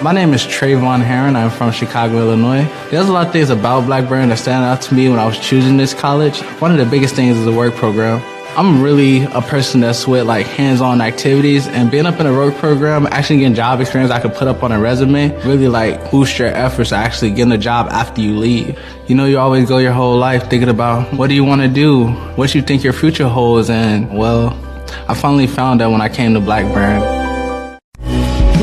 My name is Trayvon Heron. I'm from Chicago, Illinois. There's a lot of things about Blackburn that stand out to me when I was choosing this college. One of the biggest things is the work program. I'm really a person that's with like hands-on activities, and being up in a work program, actually getting job experience I could put up on a resume, really like boost your efforts to actually getting a job after you leave. You know, you always go your whole life thinking about what do you want to do, what you think your future holds, and well, I finally found that when I came to Blackburn.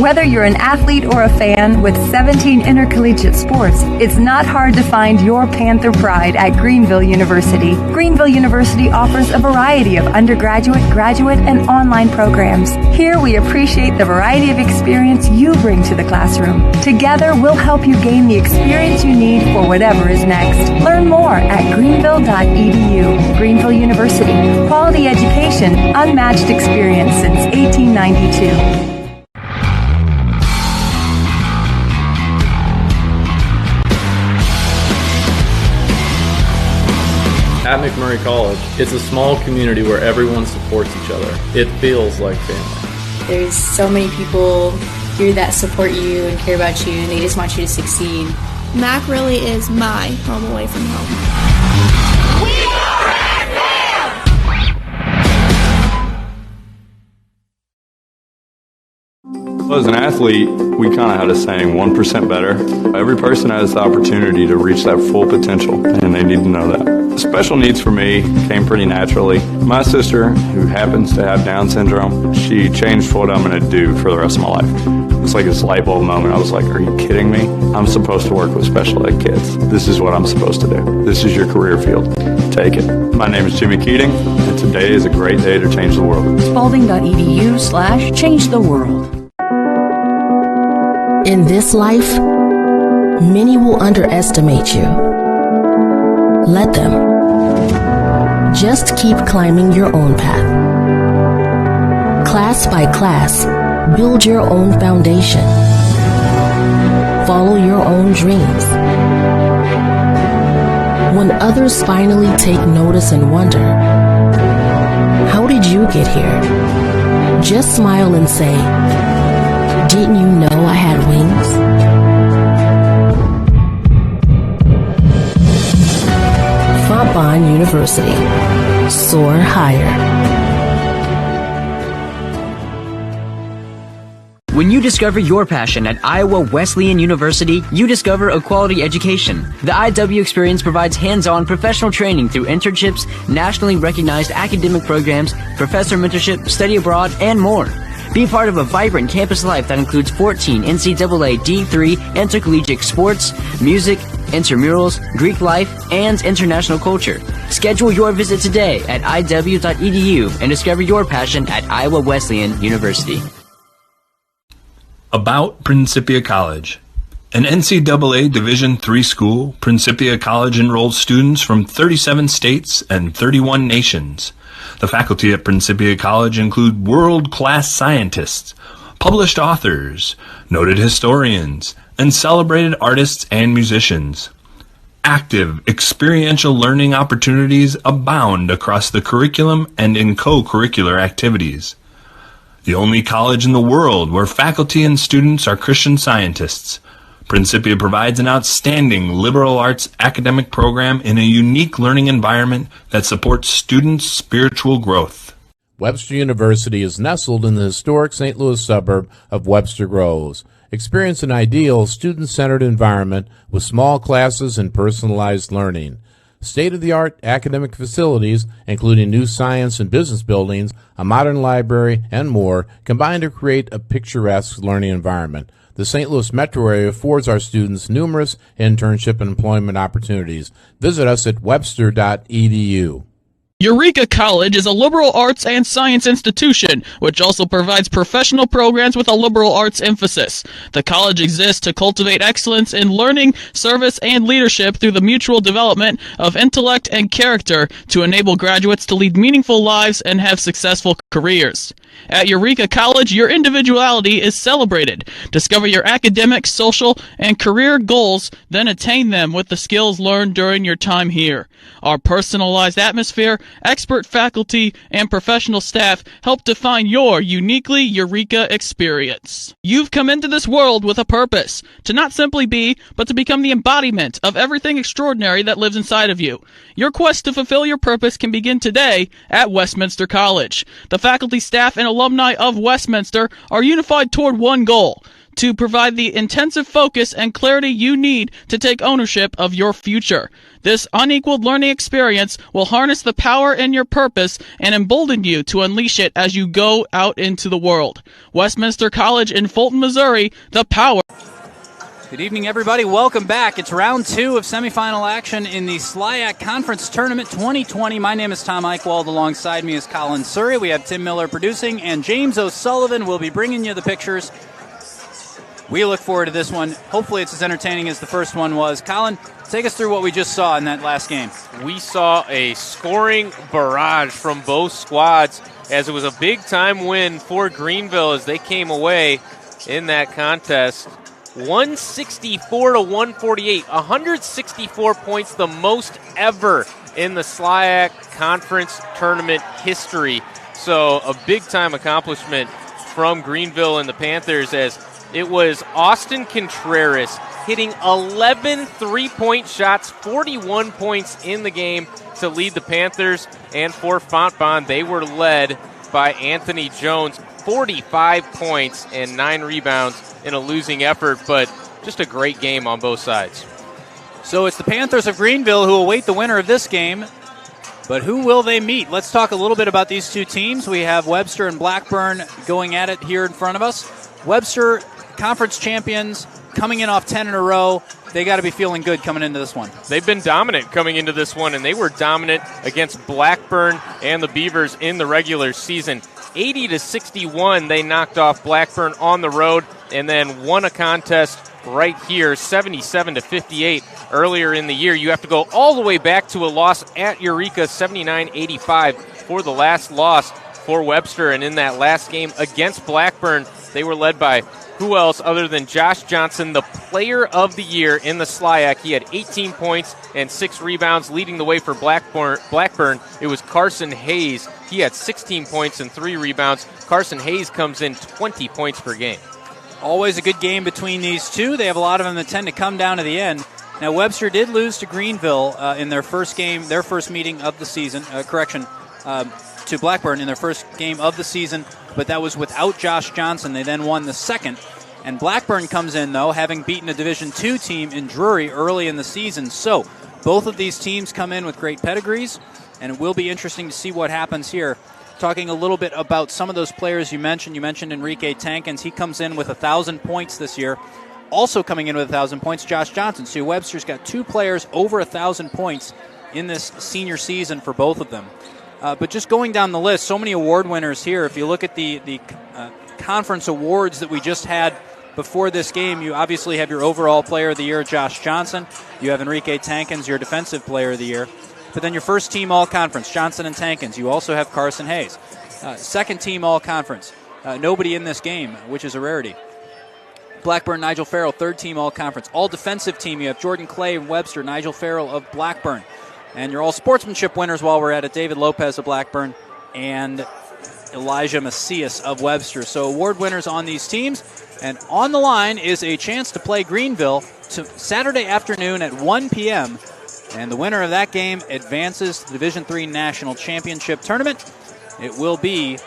Whether you're an athlete or a fan with 17 intercollegiate sports, it's not hard to find your Panther pride at Greenville University. Greenville University offers a variety of undergraduate, graduate, and online programs. Here we appreciate the variety of experience you bring to the classroom. Together, we'll help you gain the experience you need for whatever is next. Learn more at greenville.edu. Greenville University. Quality education, unmatched experience since 1892. At McMurray College, it's a small community where everyone supports each other. It feels like family. There's so many people here that support you and care about you, and they just want you to succeed. Mac really is my home away from home. We are As an athlete, we kind of had a saying, 1% better. Every person has the opportunity to reach that full potential, and they need to know that. Special needs for me came pretty naturally. My sister, who happens to have Down syndrome, she changed what I'm going to do for the rest of my life. It's like this light bulb moment. I was like, are you kidding me? I'm supposed to work with special ed kids. This is what I'm supposed to do. This is your career field. Take it. My name is Jimmy Keating, and today is a great day to change the world. Spalding.edu/change the world. In this life, many will underestimate you. Let them. Just keep climbing your own path. Class by class, build your own foundation. Follow your own dreams. When others finally take notice and wonder, how did you get here? Just smile and say, didn't you know I had wings? Fontbonne University. Soar higher. When you discover your passion at Iowa Wesleyan University, you discover a quality education. The IW experience provides hands-on professional training through internships, nationally recognized academic programs, professor mentorship, study abroad, and more. Be part of a vibrant campus life that includes 14 NCAA D3 intercollegiate sports, music, intramurals, Greek life, and international culture. Schedule your visit today at iw.edu and discover your passion at Iowa Wesleyan University. About Principia College. An NCAA Division III school, Principia College enrolls students from 37 states and 31 nations. The faculty at Principia College include world-class scientists, published authors, noted historians, and celebrated artists and musicians. Active, experiential learning opportunities abound across the curriculum and in co-curricular activities. The only college in the world where faculty and students are Christian Scientists, Principia provides an outstanding liberal arts academic program in a unique learning environment that supports students' spiritual growth. Webster University is nestled in the historic St. Louis suburb of Webster Groves. Experience an ideal student-centered environment with small classes and personalized learning. State-of-the-art academic facilities, including new science and business buildings, a modern library, and more, combine to create a picturesque learning environment. The St. Louis metro area affords our students numerous internship and employment opportunities. Visit us at webster.edu. Eureka College is a liberal arts and science institution, which also provides professional programs with a liberal arts emphasis. The college exists to cultivate excellence in learning, service, and leadership through the mutual development of intellect and character to enable graduates to lead meaningful lives and have successful careers. At Eureka College, your individuality is celebrated. Discover your academic, social, and career goals, then attain them with the skills learned during your time here. Our personalized atmosphere expert faculty, and professional staff help define your uniquely Eureka experience. You've come into this world with a purpose, to not simply be, but to become the embodiment of everything extraordinary that lives inside of you. Your quest to fulfill your purpose can begin today at Westminster College. The faculty, staff, and alumni of Westminster are unified toward one goal: to provide the intensive focus and clarity you need to take ownership of your future. This unequaled learning experience will harness the power in your purpose and embolden you to unleash it as you go out into the world. Westminster College in Fulton, Missouri, the power. Good evening, everybody. Welcome back. It's round 2 of semifinal action in the SLIAC Conference Tournament 2020. My name is Tom Eichwald. Alongside me is Colin Surrey. We have Tim Miller producing, and James O'Sullivan will be bringing you the pictures. We look forward to this one. Hopefully it's as entertaining as the first one was. Colin, take us through what we just saw in that last game. We saw a scoring barrage from both squads, as it was a big-time win for Greenville as they came away in that contest. 164 to 148, 164 points, the most ever in the SLIAC Conference Tournament history. So a big-time accomplishment from Greenville and the Panthers, as it was Austin Contreras hitting 11 three-point shots, 41 points in the game to lead the Panthers. And for Fontbonne, they were led by Anthony Jones, 45 points and 9 rebounds in a losing effort, but just a great game on both sides. So it's the Panthers of Greenville who await the winner of this game, but who will they meet? Let's talk a little bit about these two teams. We have Webster and Blackburn going at it here in front of us. Webster, conference champions, coming in off 10 in a row. They got to be feeling good coming into this one. They've been dominant coming into this one, and they were dominant against Blackburn and the Beavers in the regular season. 80 to 61, they knocked off Blackburn on the road, and then won a contest right here, 77 to 58 earlier in the year. You have to go all the way back to a loss at Eureka, 79-85 for the last loss for Webster. And in that last game against Blackburn, they were led by who else other than Josh Johnson, the player of the year in the SLIAC. He had 18 points and 6 rebounds. Leading the way for Blackburn, it was Carson Hayes. He had 16 points and 3 rebounds. Carson Hayes comes in 20 points per game. Always a good game between these two. They have a lot of them that tend to come down to the end. Now, Webster did lose to Greenville in their first game, their first meeting of the season. To Blackburn in their first game of the season, but that was without Josh Johnson. They then won the second. And Blackburn comes in, though, having beaten a Division II team in Drury early in the season. So both of these teams come in with great pedigrees, and it will be interesting to see what happens here. Talking a little bit about some of those players you mentioned. You mentioned Enrique Tankins. He comes in with 1,000 points this year. Also coming in with 1,000 points, Josh Johnson. So Webster's got 2 players over 1,000 points in this senior season for both of them. But just going down the list, so many award winners here. If you look at the conference awards that we just had before this game, you obviously have your overall player of the year, Josh Johnson. You have Enrique Tankins, your defensive player of the year. But then your first team all-conference, Johnson and Tankins. You also have Carson Hayes. Second team all-conference, nobody in this game, which is a rarity. Blackburn, Nigel Farrell, third team all-conference. All-defensive team, you have Jordan Clay and Webster, Nigel Farrell of Blackburn. And you're all sportsmanship winners while we're at it. David Lopez of Blackburn and Elijah Macias of Webster. So award winners on these teams. And on the line is a chance to play Greenville Saturday afternoon at 1 p.m. And the winner of that game advances to the Division III National Championship Tournament. It will be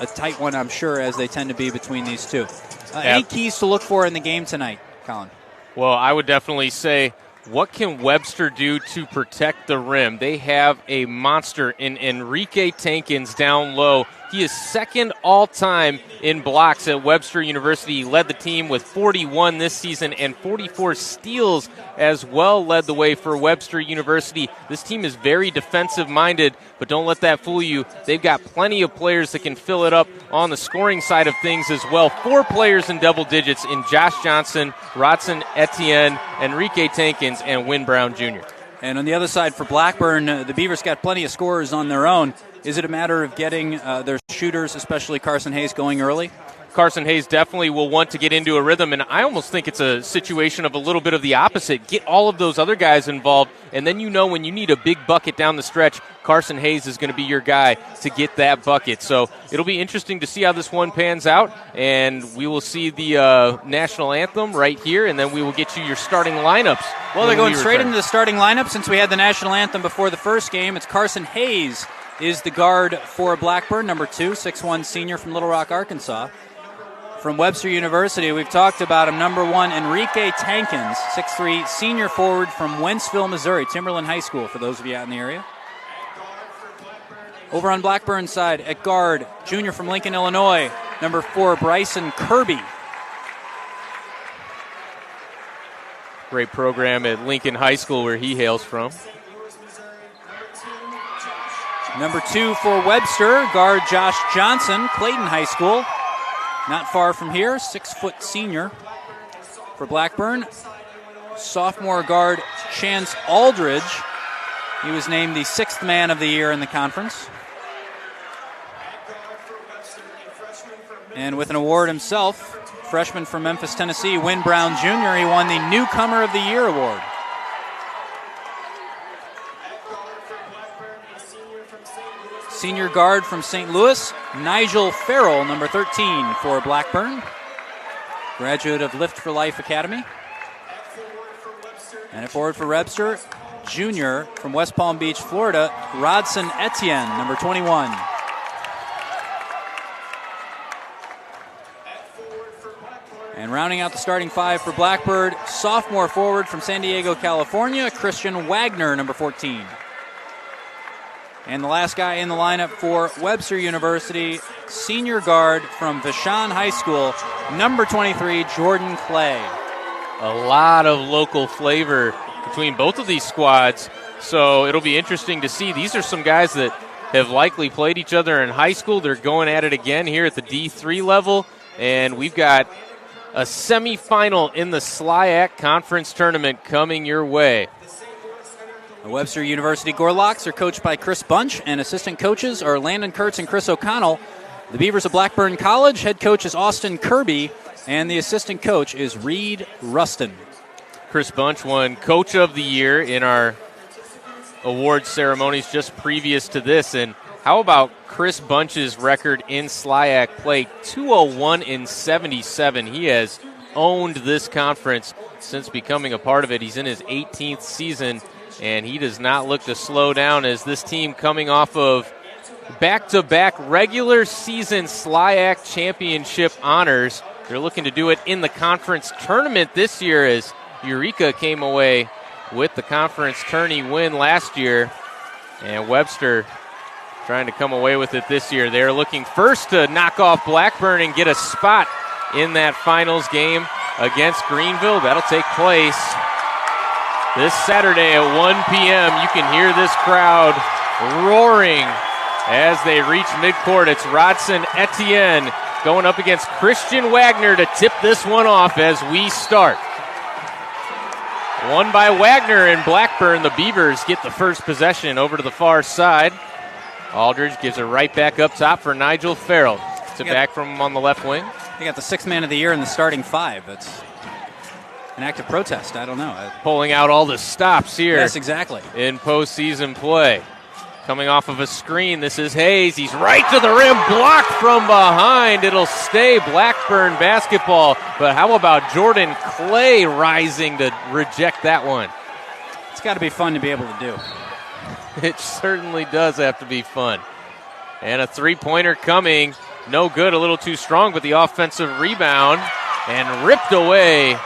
a tight one, I'm sure, as they tend to be between these two. Any keys to look for in the game tonight, Colin? Well, I would definitely say, what can Webster do to protect the rim? They have a monster in Enrique Tankins down low. He is second all-time in blocks at Webster University. He led the team with 41 this season and 44 steals as well, led the way for Webster University. This team is very defensive-minded, but don't let that fool you. They've got plenty of players that can fill it up on the scoring side of things as well. 4 players in double digits in Josh Johnson, Rodson Etienne, Enrique Tankins, and Wynn Brown Jr. And on the other side for Blackburn, the Beavers got plenty of scorers on their own. Is it a matter of getting their shooters, especially Carson Hayes, going early? Carson Hayes definitely will want to get into a rhythm, and I almost think it's a situation of a little bit of the opposite. Get all of those other guys involved, and then you know when you need a big bucket down the stretch, Carson Hayes is going to be your guy to get that bucket. So it'll be interesting to see how this one pans out, and we will see the national anthem right here, and then we will get you your starting lineups. Well, they're going straight into the starting lineup since we had the national anthem before the first game. It's Carson Hayes is the guard for Blackburn, number 2, 6'1" senior from Little Rock, Arkansas. From Webster University, we've talked about him, number 1, Enrique Tankins, 6'3", senior forward from Wentzville, Missouri, Timberland High School, for those of you out in the area. Over on Blackburn's side, at guard, junior from Lincoln, Illinois, number 4, Bryson Kirby. Great program at Lincoln High School where he hails from. Number 2 for Webster, guard Josh Johnson, Clayton High School. Not far from here, 6' senior. For Blackburn, sophomore guard Chance Aldridge. He was named the 6th man of the year in the conference. And with an award himself, freshman from Memphis, Tennessee, Win Brown Jr., he won the Newcomer of the Year award. Senior guard from St. Louis, Nigel Farrell, number 13 for Blackburn. Graduate of Lift for Life Academy. And at forward for Webster, junior from West Palm Beach, Florida, Rodson Etienne, number 21. And rounding out the starting 5 for Blackbird, sophomore forward from San Diego, California, Christian Wagner, number 14. And the last guy in the lineup for Webster University, senior guard from Vashon High School, number 23, Jordan Clay. A lot of local flavor between both of these squads, so it'll be interesting to see. These are some guys that have likely played each other in high school. They're going at it again here at the D3 level, and we've got a semifinal in the SLIAC Conference Tournament coming your way. The Webster University Gorlocks are coached by Chris Bunch, and assistant coaches are Landon Kurtz and Chris O'Connell. The Beavers of Blackburn College, head coach is Austin Kirby, and the assistant coach is Reed Rustin. Chris Bunch won Coach of the Year in our award ceremonies just previous to this. And how about Chris Bunch's record in SLIAC play? 201-77. He has owned this conference since becoming a part of it. He's in his 18th season, and he does not look to slow down as this team coming off of back-to-back regular season SLIAC championship honors. They're looking to do it in the conference tournament this year as Eureka came away with the conference tourney win last year. And Webster trying to come away with it this year. They're looking first to knock off Blackburn and get a spot in that finals game against Greenville. That'll take place this Saturday at 1 p.m. You can hear this crowd roaring as they reach midcourt. It's Rodson Etienne going up against Christian Wagner to tip this one off as we start. Won by Wagner and Blackburn. The Beavers get the first possession over to the far side. Aldridge gives it right back up top for Nigel Farrell. It's back from him on the left wing. He got the 6th man of the year in the starting 5. That's an active protest. I don't know. Pulling out all the stops here. Yes, exactly. In postseason play. Coming off of a screen, this is Hayes. He's right to the rim, blocked from behind. It'll stay Blackburn basketball. But how about Jordan Clay rising to reject that one? It's got to be fun to be able to do. It certainly does have to be fun. And a three-pointer coming. No good, a little too strong, but the offensive rebound. And ripped away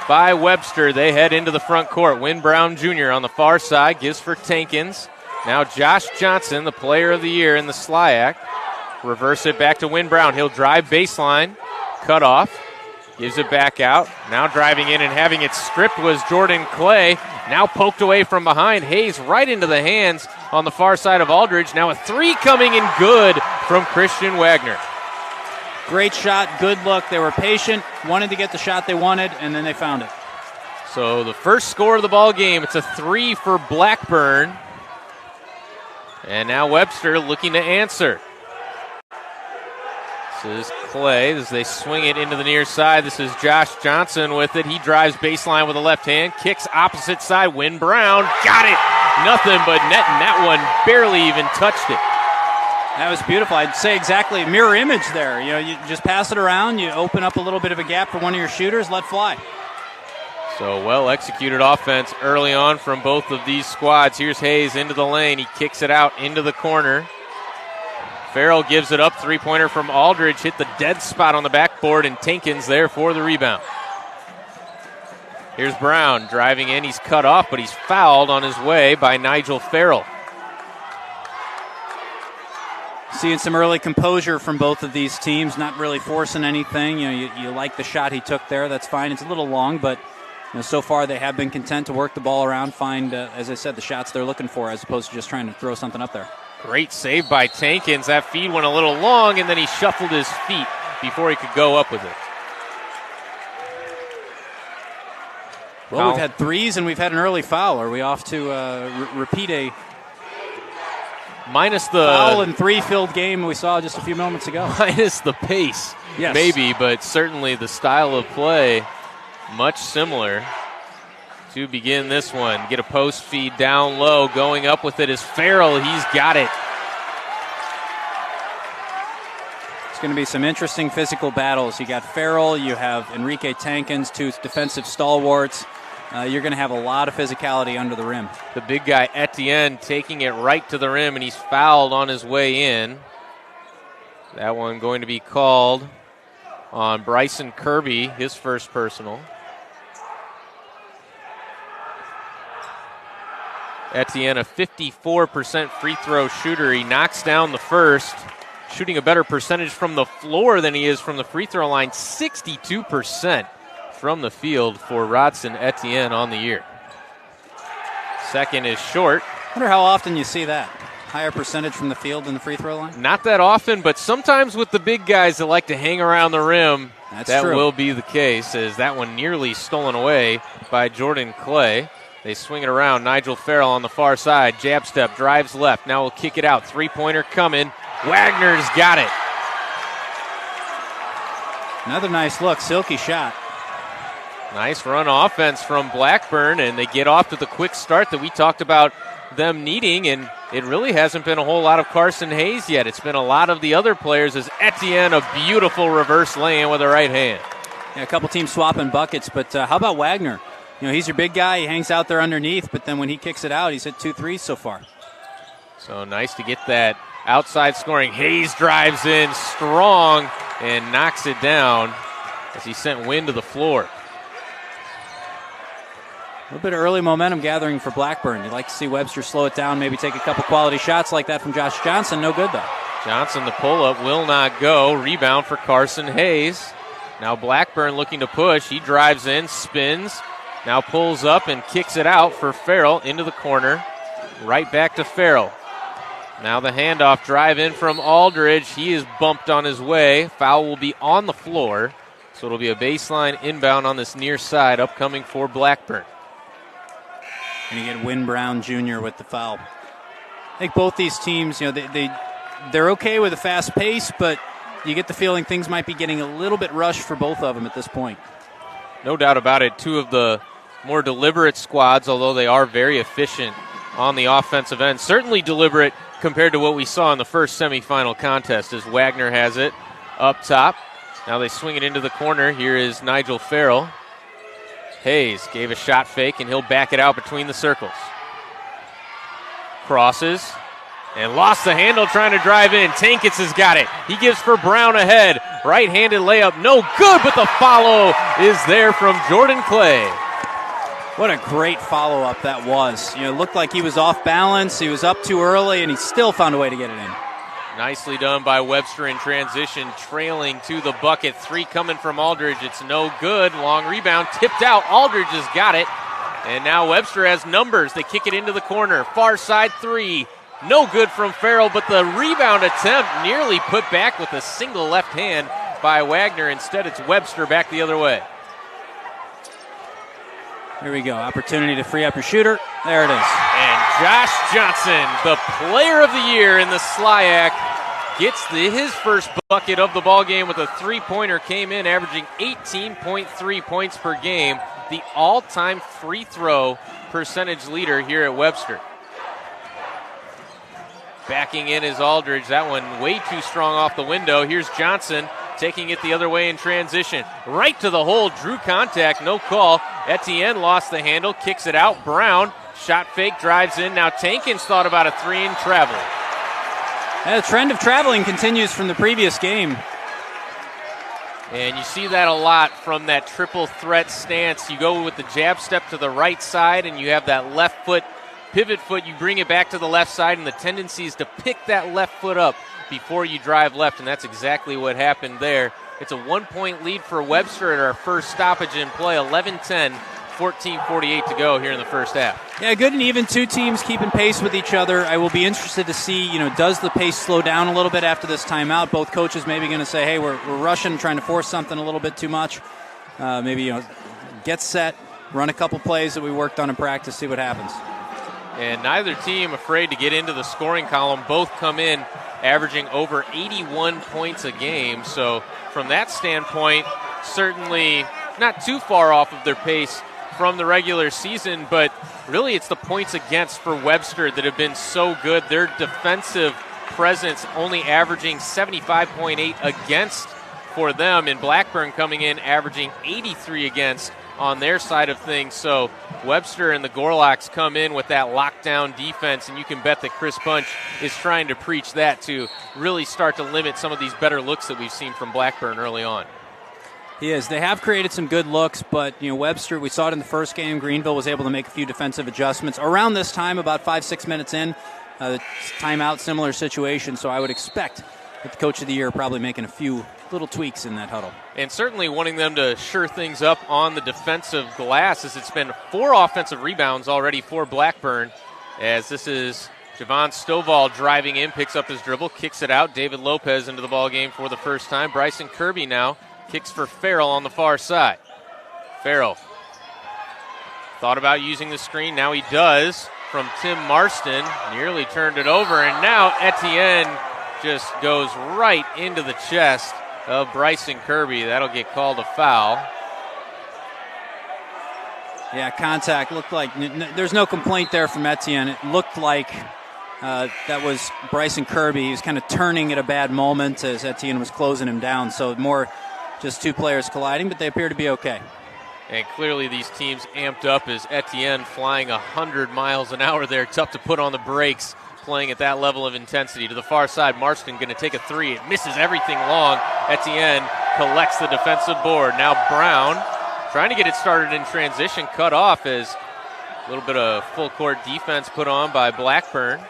by Webster. They head into the front court. Win Brown Jr. on the far side, gives for Tankins. Now Josh Johnson, the player of the year in the SLIAC. Reverse it back to Win Brown. He'll drive baseline, cut off, gives it back out. Now driving in and having it stripped was Jordan Clay. Now poked away from behind. Hayes right into the hands on the far side of Aldridge. Now a three coming in good from Christian Wagner. Great shot, good look. They were patient, wanted to get the shot they wanted, and then they found it. So the first score of the ball game, it's a 3 for Blackburn. And now Webster looking to answer. This is Clay as they swing it into the near side. This is Josh Johnson with it. He drives baseline with a left hand, kicks opposite side. Win Brown got it. Nothing but net, and that one barely even touched it. That was beautiful. I'd say exactly mirror image there. You just pass it around, you open up a little bit of a gap for one of your shooters, let fly. So well-executed offense early on from both of these squads. Here's Hayes into the lane. He kicks it out into the corner. Farrell gives it up. Three-pointer from Aldridge. Hit the dead spot on the backboard, and Tankins there for the rebound. Here's Brown driving in. He's cut off, but he's fouled on his way by Nigel Farrell. Seeing some early composure from both of these teams, not really forcing anything. You like the shot he took there. That's fine. It's a little long, but so far they have been content to work the ball around, find, as I said, the shots they're looking for as opposed to just trying to throw something up there. Great save by Tankins. That feed went a little long, and then he shuffled his feet before he could go up with it. Well, we've had threes and we've had an early foul. Are we off to repeat a minus the foul and three-filled game we saw just a few moments ago? Minus the pace, yes. Maybe, but certainly the style of play much similar. To begin this one, get a post feed down low. Going up with it is Farrell. He's got it. It's going to be some interesting physical battles. You got Farrell, you have Enrique Tankins, two defensive stalwarts. You're going to have a lot of physicality under the rim. The big guy, Etienne, taking it right to the rim, and he's fouled on his way in. That one going to be called on Bryson Kirby, his first personal. Etienne, a 54% free throw shooter. He knocks down the first, shooting a better percentage from the floor than he is from the free throw line. 62% from the field for Rodson Etienne on the year. Second is short. I wonder how often you see that. Higher percentage from the field than the free throw line? Not that often, but sometimes with the big guys that like to hang around the rim, that true. Will be the case, as that one nearly stolen away by Jordan Clay. They swing it around. Nigel Farrell on the far side. Jab step, drives left. Now we'll kick it out. Three-pointer coming. Wagner's got it. Another nice look. Silky shot. Nice run offense from Blackburn, and they get off to the quick start that we talked about them needing, and it really hasn't been a whole lot of Carson Hayes yet. It's been a lot of the other players as Etienne, a beautiful reverse lay-in with a right hand. Yeah, a couple teams swapping buckets, but how about Wagner? He's your big guy. He hangs out there underneath, but then when he kicks it out, he's hit 2 threes so far. So nice to get that outside scoring. Hayes drives in strong and knocks it down as he sent Wynn to the floor. A little bit of early momentum gathering for Blackburn. You'd like to see Webster slow it down, maybe take a couple quality shots like that from Josh Johnson. No good, though. Johnson, the pull-up, will not go. Rebound for Carson Hayes. Now Blackburn looking to push. He drives in, spins. Now pulls up and kicks it out for Farrell into the corner. Right back to Farrell. Now the handoff, drive in from Aldridge. He is bumped on his way. Foul will be on the floor. So it'll be a baseline inbound on this near side upcoming for Blackburn. And you get Wynn Brown Jr. with the foul. I think both these teams, they're okay with a fast pace, but you get the feeling things might be getting a little bit rushed for both of them at this point. No doubt about it. Two of the more deliberate squads, although they are very efficient on the offensive end. Certainly deliberate compared to what we saw in the first semifinal contest as Wagner has it up top. Now they swing it into the corner. Here is Nigel Farrell. Hayes gave a shot fake, and he'll back it out between the circles. Crosses and lost the handle trying to drive in. Tankins has got it. He gives for Brown ahead. Right-handed layup, no good, but the follow is there from Jordan Clay. What a great follow-up that was. It looked like he was off balance. He was up too early, and he still found a way to get it in. Nicely done by Webster in transition, trailing to the bucket. Three coming from Aldridge. It's no good. Long rebound, tipped out. Aldridge has got it. And now Webster has numbers. They kick it into the corner. Far side three. No good from Farrell, but the rebound attempt nearly put back with a single left hand by Wagner. Instead, it's Webster back the other way. Here we go. Opportunity to free up your shooter. There it is. And Josh Johnson, the player of the year in the SLIAC, gets his first bucket of the ball game with a three-pointer, came in averaging 18.3 points per game, the all-time free throw percentage leader here at Webster. Backing in is Aldridge. That one way too strong off the window. Here's Johnson taking it the other way in transition. Right to the hole, drew contact, no call. Etienne lost the handle, kicks it out. Brown, shot fake, drives in. Now Tankins thought about a three and travel. The trend of traveling continues from the previous game. And you see that a lot from that triple threat stance. You go with the jab step to the right side, and you have that left foot, pivot foot. You bring it back to the left side, and the tendency is to pick that left foot up before you drive left, and that's exactly what happened there. It's a 1-point lead for Webster at our first stoppage in play, 11-10, 14:48 to go here in the first half. Yeah, good and even, two teams keeping pace with each other. I will be interested to see, does the pace slow down a little bit after this timeout? Both coaches maybe going to say, hey, we're rushing, trying to force something a little bit too much. Maybe, get set, run a couple plays that we worked on in practice, see what happens. And neither team afraid to get into the scoring column. Both come in averaging over 81 points a game. So from that standpoint, certainly not too far off of their pace from the regular season, but really it's the points against for Webster that have been so good. Their defensive presence only averaging 75.8 against for them, and Blackburn coming in averaging 83 against on their side of things. So Webster and the Gorlocks come in with that lockdown defense, and you can bet that Chris Bunch is trying to preach that to really start to limit some of these better looks that we've seen from Blackburn early on. He is. They have created some good looks, but Webster, we saw it in the first game. Greenville was able to make a few defensive adjustments. Around this time, about 5-6 minutes in, timeout, similar situation, so I would expect that the Coach of the Year probably making a few little tweaks in that huddle. And certainly wanting them to sure things up on the defensive glass, as it's been 4 offensive rebounds already for Blackburn, as this is Javon Stovall driving in, picks up his dribble, kicks it out. David Lopez into the ball game for the first time. Bryson Kirby now kicks for Farrell on the far side. Farrell thought about using the screen. Now he does from Tim Marston. Nearly turned it over, and now Etienne just goes right into the chest of Bryson Kirby. That'll get called a foul. Yeah, contact looked like there's no complaint there from Etienne. It looked like that was Bryson Kirby. He was kind of turning at a bad moment as Etienne was closing him down. So more just two players colliding, but they appear to be okay. And clearly these teams amped up as Etienne flying 100 miles an hour there. Tough to put on the brakes playing at that level of intensity. To the far side, Marston going to take a three. It misses everything long. Etienne collects the defensive board. Now Brown trying to get it started in transition. Cut off as a little bit of full court defense put on by Blackburn.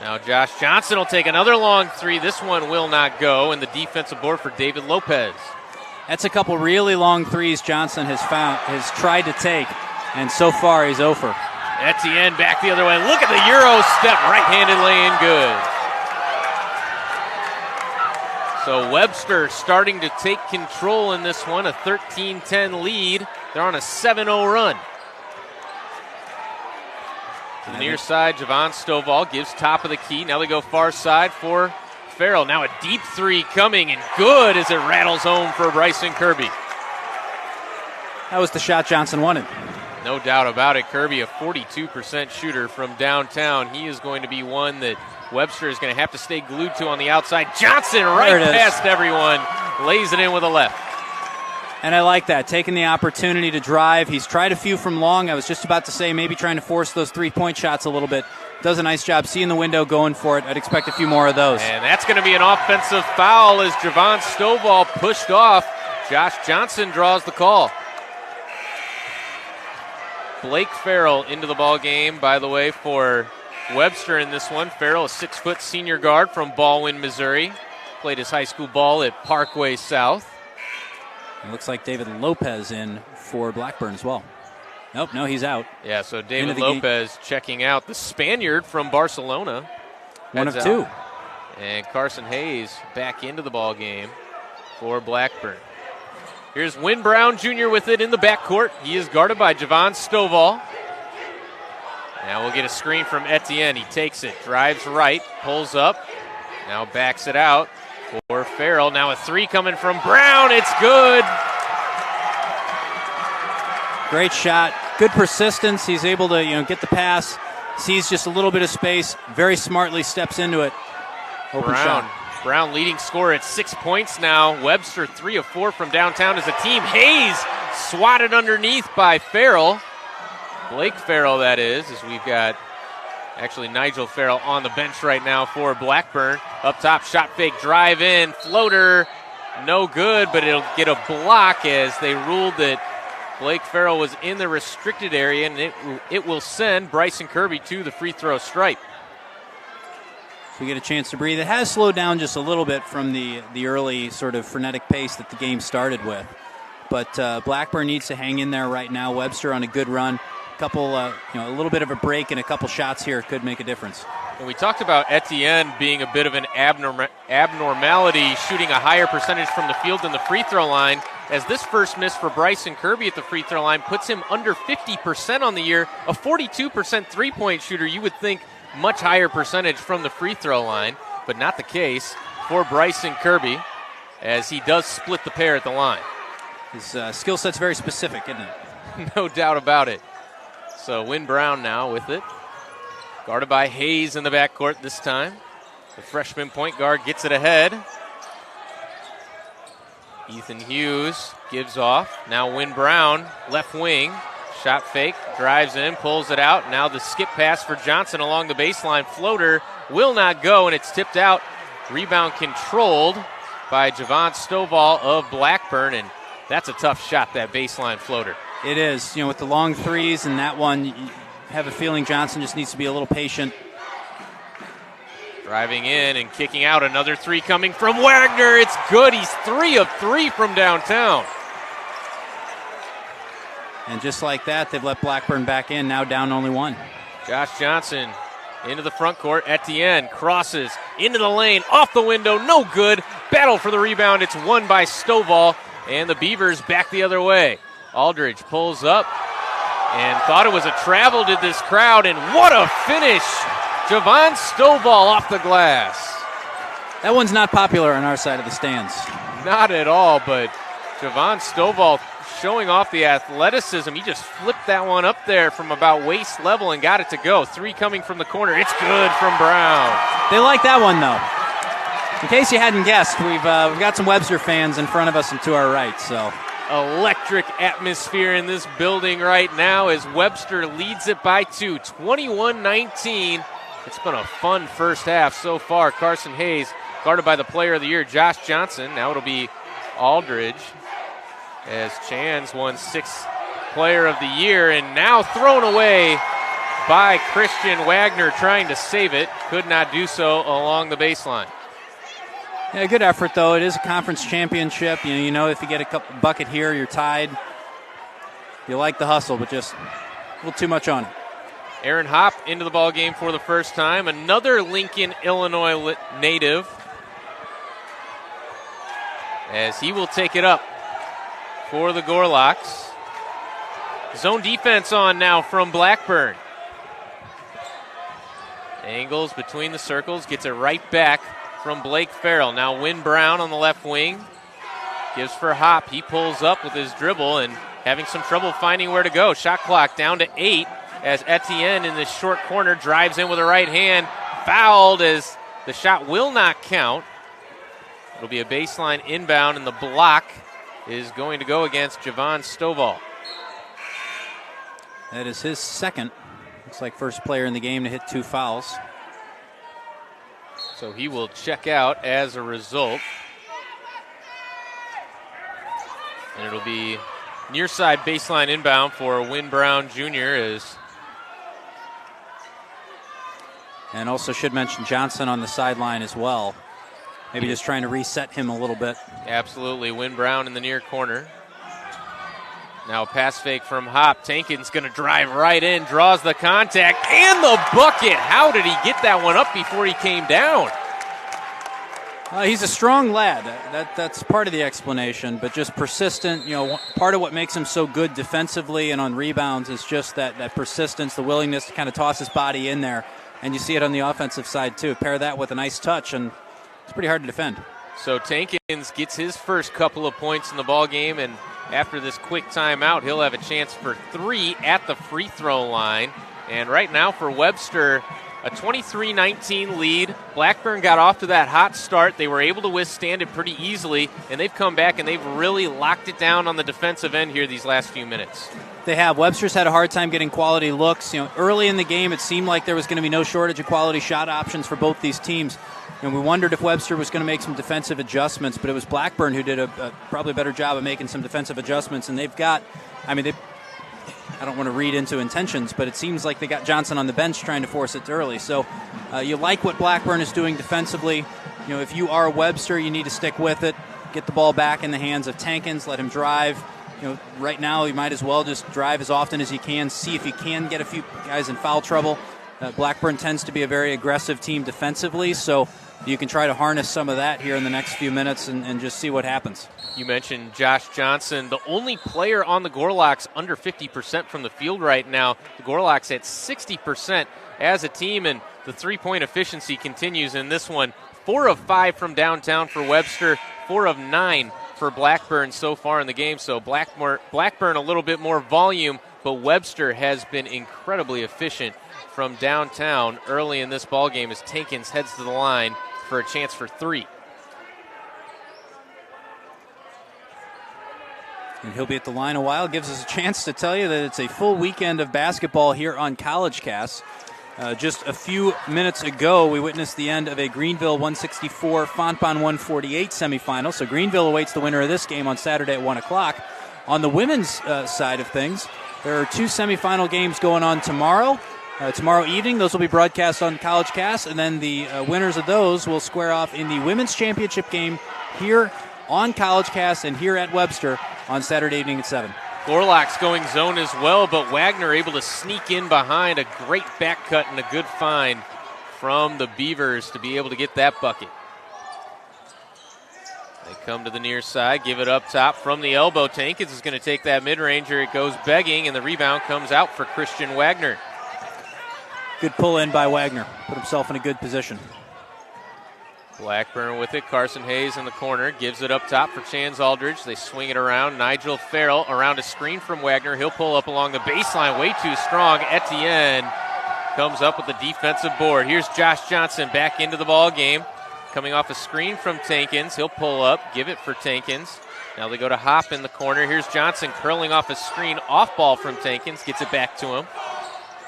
Now Josh Johnson will take another long three. This one will not go, and the defensive board for David Lopez. That's a couple really long threes Johnson has tried to take, and so far he's 0 for. Etienne back the other way. Look at the Euro step, right-handed lay-in, good. So Webster starting to take control in this one, a 13-10 lead. They're on a 7-0 run. To the near side, Javon Stovall gives top of the key. Now they go far side for Farrell. Now a deep three coming, and good as it rattles home for Bryson Kirby. That was the shot Johnson wanted. No doubt about it. Kirby, a 42% shooter from downtown. He is going to be one that Webster is going to have to stay glued to on the outside. Johnson right past everyone. Lays it in with a left. And I like that, taking the opportunity to drive. He's tried a few from long. I was just about to say maybe trying to force those three-point shots a little bit. Does a nice job seeing the window, going for it. I'd expect a few more of those. And that's going to be an offensive foul as Javon Stovall pushed off. Josh Johnson draws the call. Blake Farrell into the ball game, by the way, for Webster in this one. Farrell, a 6-foot senior guard from Baldwin, Missouri. Played his high school ball at Parkway South. It looks like David Lopez in for Blackburn as well. Nope, no, he's out. Yeah, so David Lopez checking out. The Spaniard from Barcelona. One of two. And Carson Hayes back into the ball game for Blackburn. Here's Win Brown Jr. with it in the backcourt. He is guarded by Javon Stovall. Now we'll get a screen from Etienne. He takes it, drives right, pulls up. Now backs it out for Farrell. Now a three coming from Brown. It's good. Great shot. Good persistence. He's able to get the pass. Sees just a little bit of space. Very smartly steps into it. Open shot. Brown leading scorer at 6 points now. Webster 3 of 4 from downtown as a team. Hayes swatted underneath by Farrell. Blake Farrell, that is, as we've got actually Nigel Farrell on the bench right now for Blackburn. Up top, shot fake, drive in, floater, no good, but it'll get a block as they ruled that Blake Farrell was in the restricted area, and it will send Bryson Kirby to the free throw stripe. So we get a chance to breathe. It has slowed down just a little bit from the early sort of frenetic pace that the game started with. But Blackburn needs to hang in there right now. Webster on a good run. A little bit of a break and a couple shots here could make a difference. And we talked about Etienne being a bit of an abnormality, shooting a higher percentage from the field than the free throw line, as this first miss for Bryson Kirby at the free throw line puts him under 50% on the year, a 42% three-point shooter. You would think much higher percentage from the free throw line, but not the case for Bryson Kirby, as he does split the pair at the line. His skill set's very specific, isn't it? No doubt about it. So Wynn Brown now with it. Guarded by Hayes in the backcourt this time. The freshman point guard gets it ahead. Ethan Hughes gives off. Now Wynn Brown, left wing. Shot fake, drives in, pulls it out. Now the skip pass for Johnson along the baseline. Floater will not go, and it's tipped out. Rebound controlled by Javon Stovall of Blackburn, and that's a tough shot, that baseline floater. It is. With the long threes and that one, you have a feeling Johnson just needs to be a little patient. Driving in and kicking out. Another three coming from Wagner. It's good. He's 3 of 3 from downtown. And just like that, they've let Blackburn back in, now down only 1. Josh Johnson into the front court. Etienne crosses into the lane, off the window, no good. Battle for the rebound. It's won by Stovall, and the Beavers back the other way. Aldridge pulls up and thought it was a travel, did this crowd, and what a finish. Javon Stovall off the glass. That one's not popular on our side of the stands. Not at all, but Javon Stovall showing off the athleticism. He just flipped that one up there from about waist level and got it to go. 3 coming from the corner. It's good from Brown. They like that one, though. In case you hadn't guessed, we've got some Webster fans in front of us and to our right, so... Electric atmosphere in this building right now as Webster leads it by 2, 21-19. It's been a fun first half so far. Carson Hayes guarded by the player of the year, Josh Johnson. Now it'll be Aldridge as Chan's won 6th player of the year, and now thrown away by Christian Wagner trying to save it. Could not do so along the baseline. Yeah, good effort, though. It is a conference championship. You know, if you get a bucket here, you're tied. You like the hustle, but just a little too much on it. Aaron Hopp into the ball game for the first time. Another Lincoln, Illinois native, as he will take it up for the Gorlocks. Zone defense on now from Blackburn. Angles between the circles, gets it right back from Blake Farrell. Now Wynn Brown on the left wing. Gives for Hopp. He pulls up with his dribble and having some trouble finding where to go. Shot clock down to 8 as Etienne in the short corner drives in with a right hand. Fouled as the shot will not count. It'll be a baseline inbound, and the block is going to go against Javon Stovall. That is his second. Looks like first player in the game to hit 2 fouls. So he will check out as a result. And it'll be near side baseline inbound for Wynn Brown Jr. And also should mention Johnson on the sideline as well. Maybe just trying to reset him a little bit. Absolutely. Wynn Brown in the near corner. Now a pass fake from Hopp. Tankin's going to drive right in, draws the contact, and the bucket. How did he get that one up before he came down? He's a strong lad. That's part of the explanation, but just persistent. Part of what makes him so good defensively and on rebounds is just that persistence, the willingness to kind of toss his body in there. And you see it on the offensive side, too. Pair that with a nice touch, and it's pretty hard to defend. So Tankins gets his first couple of points in the ball game, and after this quick timeout, he'll have a chance for 3 at the free throw line. And right now for Webster, a 23-19 lead. Blackburn got off to that hot start. They were able to withstand it pretty easily, and they've come back and they've really locked it down on the defensive end here these last few minutes. They have. Webster's had a hard time getting quality looks. Early in the game, it seemed like there was going to be no shortage of quality shot options for both these teams. And we wondered if Webster was going to make some defensive adjustments, but it was Blackburn who did a probably better job of making some defensive adjustments. And they've got, I don't want to read into intentions, but it seems like they got Johnson on the bench trying to force it early. So you like what Blackburn is doing defensively. If you are Webster, you need to stick with it. Get the ball back in the hands of Tankins. Let him drive. Right now you might as well just drive as often as you can. See if you can get a few guys in foul trouble. Blackburn tends to be a very aggressive team defensively, so you can try to harness some of that here in the next few minutes and just see what happens. You mentioned Josh Johnson, the only player on the Gorlocks under 50% from the field right now. The Gorlocks at 60% as a team, and the three-point efficiency continues in this one. 4 of 5 from downtown for Webster, 4 of 9 for Blackburn so far in the game. So Blackburn a little bit more volume, but Webster has been incredibly efficient from downtown early in this ball game as Tankins heads to the line for a chance for 3. And he'll be at the line a while. Gives us a chance to tell you that it's a full weekend of basketball here on College Cast. Just a few minutes ago, we witnessed the end of a Greenville 164, Fontbonne 148 semifinal. So Greenville awaits the winner of this game on Saturday at 1 o'clock. On the women's side of things, there are 2 semifinal games going on tomorrow. Tomorrow evening, those will be broadcast on College Cast, and then the winners of those will square off in the women's championship game here on College Cast and here at Webster on Saturday evening at 7. Gorlocks going zone as well, but Wagner able to sneak in behind. A great back cut and a good find from the Beavers to be able to get that bucket. They come to the near side, give it up top from the elbow. Tankins is going to take that mid-ranger. It goes begging, and the rebound comes out for Christian Wagner. Good pull in by Wagner. Put himself in a good position. Blackburn with it. Carson Hayes in the corner. Gives it up top for Chance Aldridge. They swing it around. Nigel Farrell around a screen from Wagner. He'll pull up along the baseline. Way too strong. Etienne comes up with the defensive board. Here's Josh Johnson back into the ball game. Coming off a screen from Tankins. He'll pull up. Give it for Tankins. Now they go to Hop in the corner. Here's Johnson curling off a screen. Off ball from Tankins. Gets it back to him.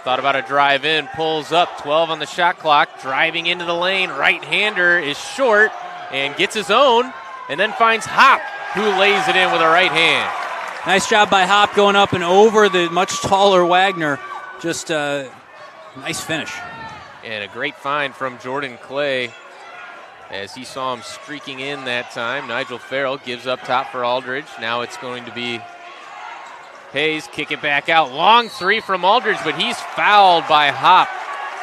Thought about a drive in, pulls up, 12 on the shot clock, driving into the lane. Right-hander is short and gets his own, and then finds Hop, who lays it in with a right hand. Nice job by Hop going up and over the much taller Wagner. Just a nice finish. And a great find from Jordan Clay as he saw him streaking in that time. Nigel Farrell gives up top for Aldridge. Now it's going to be Hayes, kick it back out. Long 3 from Aldridge, but he's fouled by Hop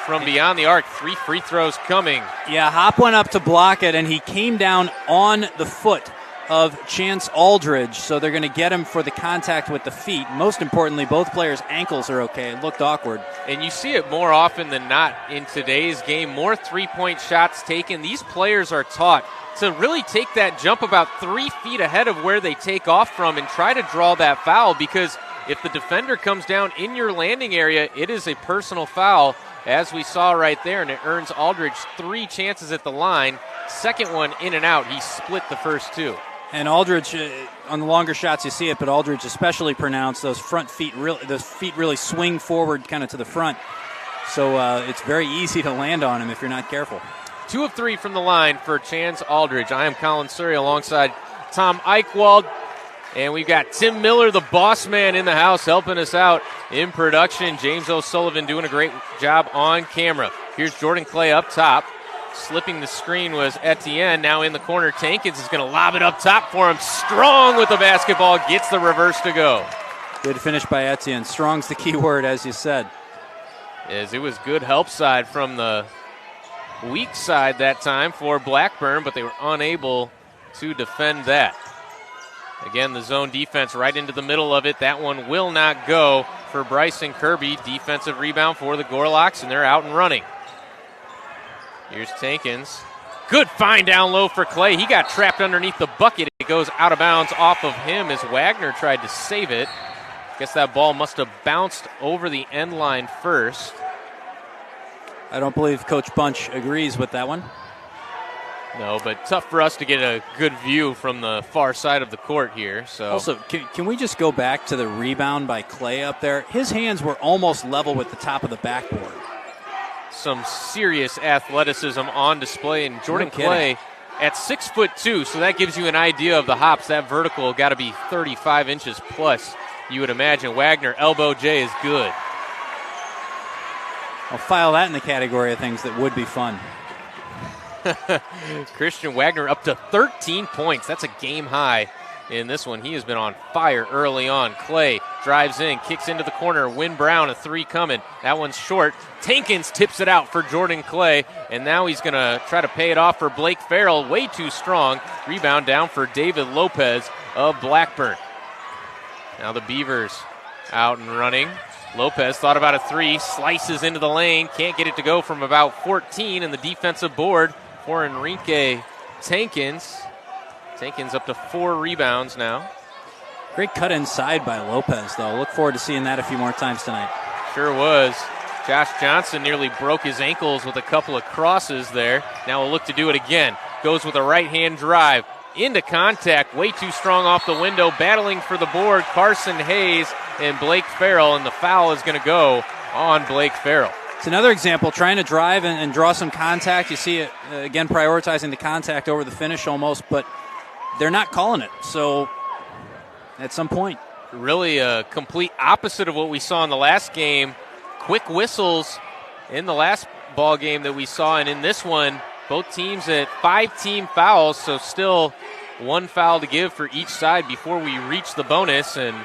from beyond the arc. 3 free throws coming. Yeah, Hop went up to block it, and he came down on the foot of Chance Aldridge, so they're going to get him for the contact with the feet. Most importantly, both players' ankles are okay. It looked awkward. And you see it more often than not in today's game. More three-point shots taken. These players are taught to really take that jump about 3 feet ahead of where they take off from and try to draw that foul, because if the defender comes down in your landing area, it is a personal foul, as we saw right there, and it earns Aldridge 3 chances at the line. Second one in and out. He split the first 2. And Aldridge, on the longer shots you see it, but Aldridge especially pronounced. Those feet really swing forward kind of to the front. So it's very easy to land on him if you're not careful. 2 of 3 from the line for Chance Aldridge. I am Colin Surrey alongside Tom Eichwald. And we've got Tim Miller, the boss man, in the house helping us out in production. James O'Sullivan doing a great job on camera. Here's Jordan Clay up top. Slipping the screen was Etienne. Now in the corner, Tankins is going to lob it up top for him. Strong with the basketball. Gets the reverse to go. Good finish by Etienne. Strong's the key word, as you said. As it was good help side from the weak side that time for Blackburn, but they were unable to defend that. Again, the zone defense right into the middle of it. That one will not go for Bryson Kirby. Defensive rebound for the Gorlocks, and they're out and running. Here's Tankins. Good find down low for Clay. He got trapped underneath the bucket. It goes out of bounds off of him as Wagner tried to save it. Guess that ball must have bounced over the end line first. I don't believe Coach Bunch agrees with that one. No, but tough for us to get a good view from the far side of the court here. So also, can we just go back to the rebound by Clay up there? His hands were almost level with the top of the backboard. Some serious athleticism on display, and Jordan Clay at 6'2", so that gives you an idea of the hops. That vertical got to be 35 inches plus, you would imagine. Wagner, elbow J is good. I'll file that in the category of things that would be fun. Christian Wagner up to 13 points. That's a game high in this one. He has been on fire early on. Clay drives in, kicks into the corner. Wynn Brown, a three coming. That one's short. Tankins tips it out for Jordan Clay, and now he's going to try to pay it off for Blake Farrell. Way too strong. Rebound down for David Lopez of Blackburn. Now the Beavers out and running. Lopez thought about a three, slices into the lane, can't get it to go from about 14, and the defensive board for Enrique Tankins. Tankins up to 4 rebounds now. Great cut inside by Lopez, though. Look forward to seeing that a few more times tonight. Sure was. Josh Johnson nearly broke his ankles with a couple of crosses there. Now we'll look to do it again. Goes with a right-hand drive. Into contact, way too strong off the window. Battling for the board, Carson Hayes and Blake Farrell, and the foul is going to go on Blake Farrell. It's another example, trying to drive and draw some contact. You see it, again, prioritizing the contact over the finish almost, but they're not calling it. So at some point. Really a complete opposite of what we saw in the last game. Quick whistles in the last ball game that we saw, and in this one, both teams at 5 team fouls, so still 1 foul to give for each side before we reach the bonus, and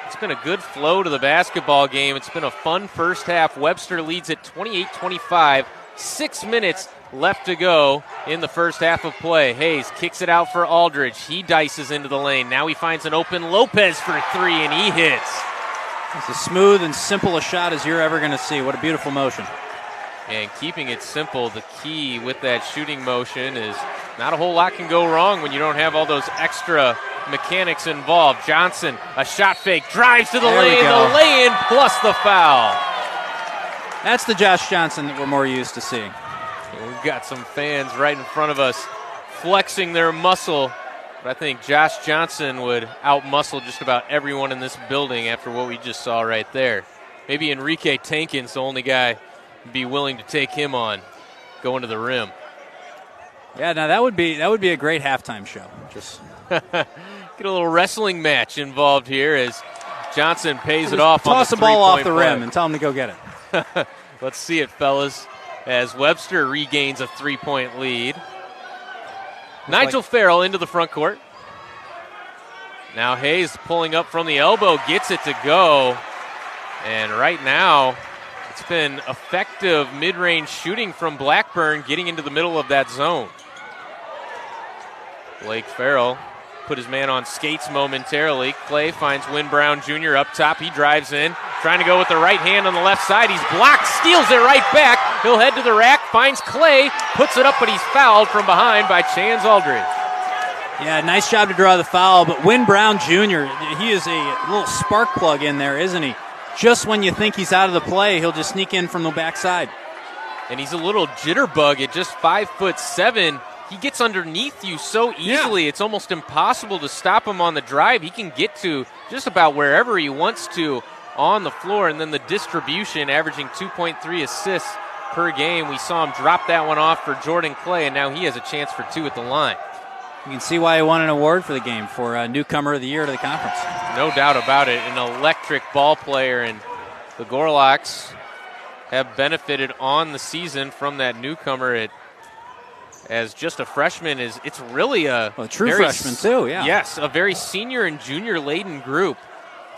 it's been a good flow to the basketball game. It's been a fun first half. Webster leads at 28-25. 6 minutes left to go in the first half of play. Hayes kicks it out for Aldridge. He dices into the lane. Now he finds an open Lopez for 3, and he hits. It's as smooth and simple a shot as you're ever going to see. What a beautiful motion. And keeping it simple, the key with that shooting motion is not a whole lot can go wrong when you don't have all those extra mechanics involved. Johnson, a shot fake, drives to the lane, the lay-in plus the foul. That's the Josh Johnson that we're more used to seeing. We've got some fans right in front of us flexing their muscle, but I think Josh Johnson would out-muscle just about everyone in this building after what we just saw right there. Maybe Enrique Tankins, the only guy be willing to take him on going to the rim. Yeah, now that would be a great halftime show. Just get a little wrestling match involved here as Johnson pays it off. Toss on the ball off the play. rim and tell him to go get it. Let's see it, fellas, as Webster regains a 3-point lead. Nigel Farrell into the front court. Now Hayes pulling up from the elbow, gets it to go. And right now, it's been effective mid-range shooting from Blackburn, getting into the middle of that zone. Blake Farrell put his man on skates momentarily. Clay finds Wynn Brown Jr. up top. He drives in, trying to go with the right hand on the left side. He's blocked, steals it right back. He'll head to the rack, finds Clay, puts it up, but he's fouled from behind by Chance Aldridge. Yeah, nice job to draw the foul, but Wynn Brown Jr., he is a little spark plug in there, isn't he? Just when you think he's out of the play, he'll just sneak in from the backside. And he's a little jitterbug at just 5'7". He gets underneath you so easily, It's almost impossible to stop him on the drive. He can get to just about wherever he wants to on the floor, and then the distribution, averaging 2.3 assists per game. We saw him drop that one off for Jordan Clay, and now he has a chance for 2 at the line. You can see why he won an award for the game for Newcomer of the Year to the conference. No doubt about it. An electric ball player, and the Gorlocks have benefited on the season from that newcomer as just a freshman. It's really a true freshman too, yeah. Yes, a very senior and junior laden group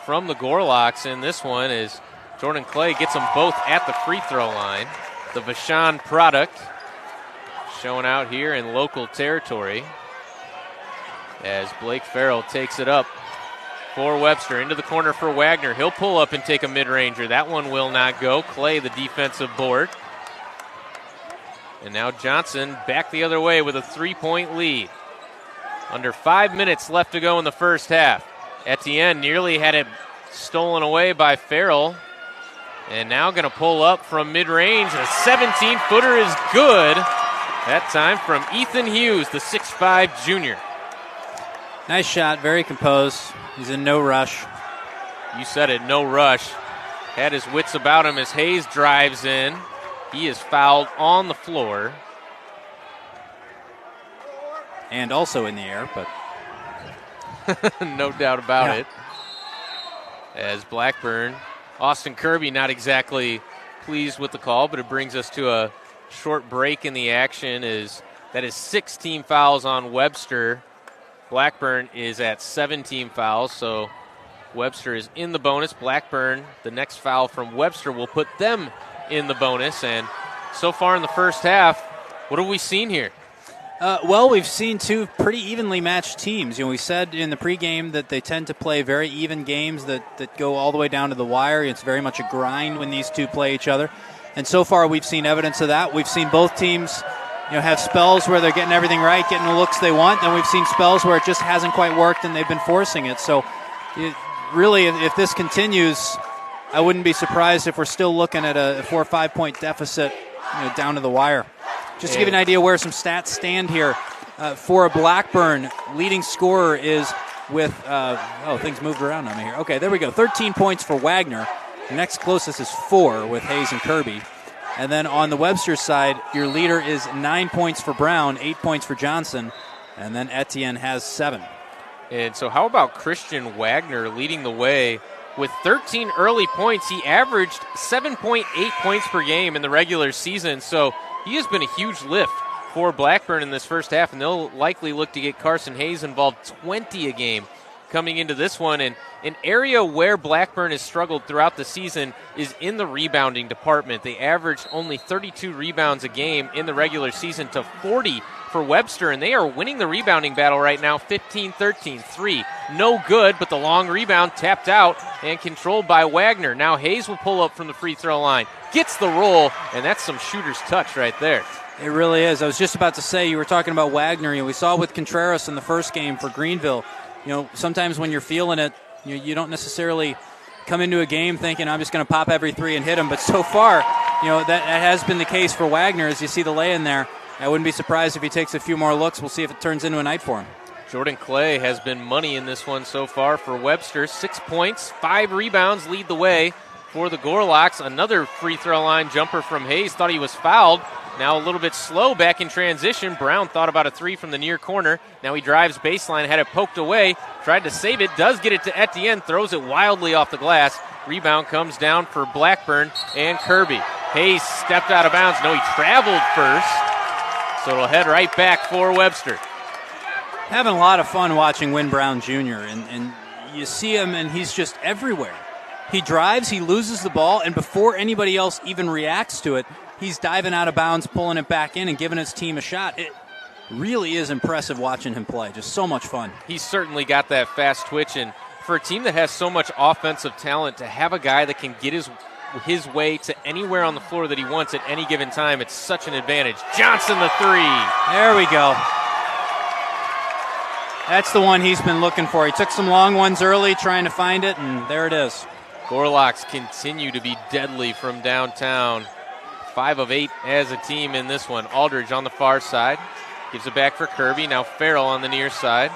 from the Gorlocks, and this one is Jordan Clay gets them both at the free throw line. The Vashon product showing out here in local territory as Blake Farrell takes it up for Webster. Into the corner for Wagner. He'll pull up and take a mid-ranger. That one will not go. Clay, the defensive board. And now Johnson back the other way with a 3-point lead. Under 5 minutes left to go in the first half. Etienne nearly had it stolen away by Farrell. And now going to pull up from mid-range. A 17-footer is good. That time from Ethan Hughes, the 6'5 junior. Nice shot, very composed. He's in no rush. You said it, no rush. Had his wits about him as Hayes drives in. He is fouled on the floor. And also in the air, but no doubt about it. As Blackburn, Austin Kirby not exactly pleased with the call, but it brings us to a short break in the action. That is 16 fouls on Webster. Blackburn is at 17 fouls, so Webster is in the bonus. Blackburn, the next foul from Webster will put them in the bonus. And so far in the first half, what have we seen here? Well, we've seen two pretty evenly matched teams. We said in the pregame that they tend to play very even games that go all the way down to the wire. It's very much a grind when these two play each other. And so far we've seen evidence of that. We've seen both teams have spells where they're getting everything right, getting the looks they want. Then we've seen spells where it just hasn't quite worked and they've been forcing it. So really, if this continues, I wouldn't be surprised if we're still looking at a 4 or 5 point deficit down to the wire. Just to give you an idea where some stats stand here, for a Blackburn, leading scorer is with, things moved around on me here. Okay, there we go. 13 points for Wagner. The next closest is 4 with Hayes and Kirby. And then on the Webster side, your leader is 9 points for Brown, 8 points for Johnson, and then Etienne has 7. And so how about Christian Wagner leading the way with 13 early points? He averaged 7.8 points per game in the regular season, so he has been a huge lift for Blackburn in this first half, and they'll likely look to get Carson Hayes involved 20 a game coming into this one. And an area where Blackburn has struggled throughout the season is in the rebounding department. They averaged only 32 rebounds a game in the regular season to 40 for Webster, and they are winning the rebounding battle right now, 15-13. 3, no good, but the long rebound tapped out and controlled by Wagner. Now Hayes will pull up from the free throw line, gets the roll, and that's some shooter's touch right there. It really is. I was just about to say, you were talking about Wagner. We saw with Contreras in the first game for Greenville. Sometimes when you're feeling it, you don't necessarily come into a game thinking I'm just going to pop every three and hit him. But so far, that has been the case for Wagner. As you see the lay in there, I wouldn't be surprised if he takes a few more looks. We'll see if it turns into a night for him. Jordan Clay has been money in this one so far for Webster. 6 points, 5 rebounds lead the way for the Gorlocks. Another free throw line jumper from Hayes. Thought he was fouled. Now a little bit slow back in transition. Brown thought about a 3 from the near corner. Now he drives baseline, had it poked away, tried to save it, does get it to Etienne, throws it wildly off the glass. Rebound comes down for Blackburn and Kirby. Hayes stepped out of bounds. No, he traveled first. So it'll head right back for Webster. Having a lot of fun watching Win Brown Jr. And you see him and he's just everywhere. He drives, he loses the ball, and before anybody else even reacts to it, he's diving out of bounds, pulling it back in, and giving his team a shot. It really is impressive watching him play. Just so much fun. He's certainly got that fast twitch, and for a team that has so much offensive talent, to have a guy that can get his way to anywhere on the floor that he wants at any given time, it's such an advantage. Johnson, the 3. There we go. That's the one he's been looking for. He took some long ones early trying to find it, and there it is. Gorlocks continue to be deadly from downtown. 5 of 8 as a team in this one. Aldridge on the far side. Gives it back for Kirby. Now Farrell on the near side.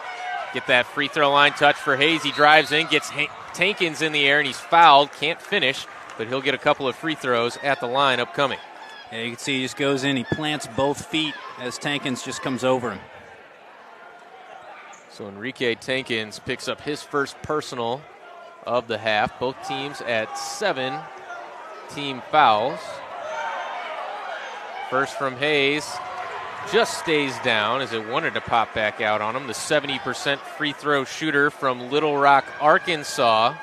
Get that free throw line touch for Hayes. He drives in, gets Tankins in the air, and he's fouled. Can't finish, but he'll get a couple of free throws at the line upcoming. Yeah, you can see he just goes in. He plants both feet as Tankins just comes over him. So Enrique Tankins picks up his first personal of the half. Both teams at 7 team fouls. First from Hayes, just stays down as it wanted to pop back out on him. The 70% free throw shooter from Little Rock, Arkansas,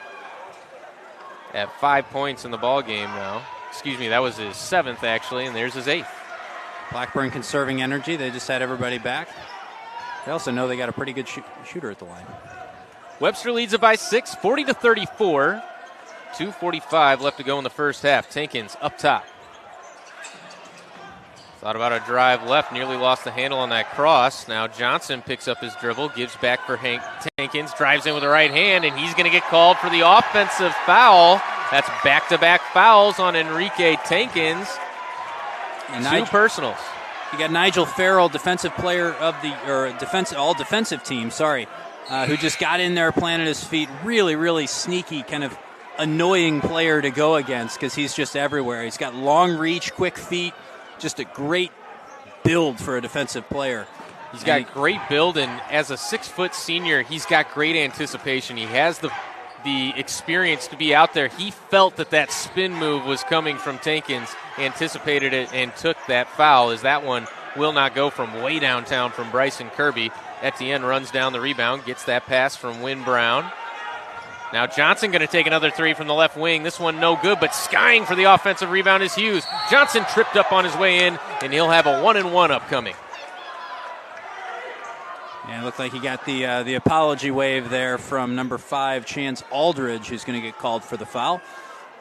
at 5 points in the ball game now. Excuse me, that was his 7th actually, and there's his 8th. Blackburn conserving energy. They just had everybody back. They also know they got a pretty good shooter at the line. Webster leads it by 6, 40-34. 2:45 left to go in the first half. Tankins up top. Thought about a drive left, nearly lost the handle on that cross. Now Johnson picks up his dribble, gives back for Hank Tankins, drives in with the right hand, and he's going to get called for the offensive foul. That's back-to-back fouls on Enrique Tankins. And two personals. You got Nigel Farrell, defensive player of the, all defensive team, who just got in there, planted his feet. Really, really sneaky, kind of annoying player to go against because he's just everywhere. He's got long reach, quick feet. Just a great build for a defensive player. He's got great build, and as a 6-foot senior, he's got great anticipation. He has the experience to be out there. He felt that spin move was coming from Tankins, anticipated it, and took that foul, as that one will not go from way downtown from Bryson Kirby. Etienne runs down the rebound, gets that pass from Wynn Brown. Now Johnson going to take another three from the left wing. This one no good, but skying for the offensive rebound is Hughes. Johnson tripped up on his way in, and he'll have a 1-and-1 upcoming. Yeah, it looked like he got the apology wave there from number 5, Chance Aldridge, who's going to get called for the foul.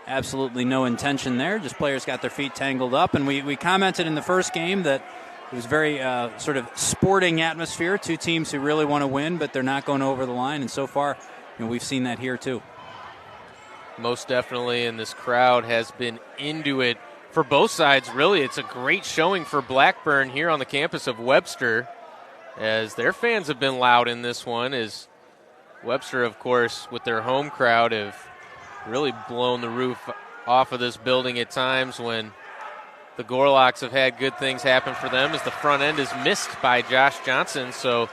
Absolutely no intention there. Just players got their feet tangled up. And we commented in the first game that it was very sort of sporting atmosphere. Two teams who really want to win, but they're not going over the line. And so far, we've seen that here too. Most definitely, and this crowd has been into it for both sides. Really, it's a great showing for Blackburn here on the campus of Webster, as their fans have been loud in this one, as Webster, of course, with their home crowd, have really blown the roof off of this building at times when the Gorlocks have had good things happen for them, as the front end is missed by Josh Johnson. So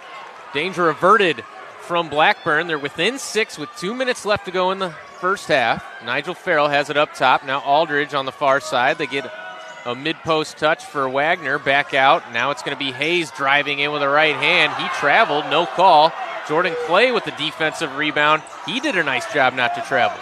danger averted from Blackburn. They're within 6 with 2 minutes left to go in the first half. Nigel Farrell has it up top. Now Aldridge on the far side. They get a mid-post touch for Wagner. Back out. Now it's going to be Hayes driving in with a right hand. He traveled. No call. Jordan Clay with the defensive rebound. He did a nice job not to travel.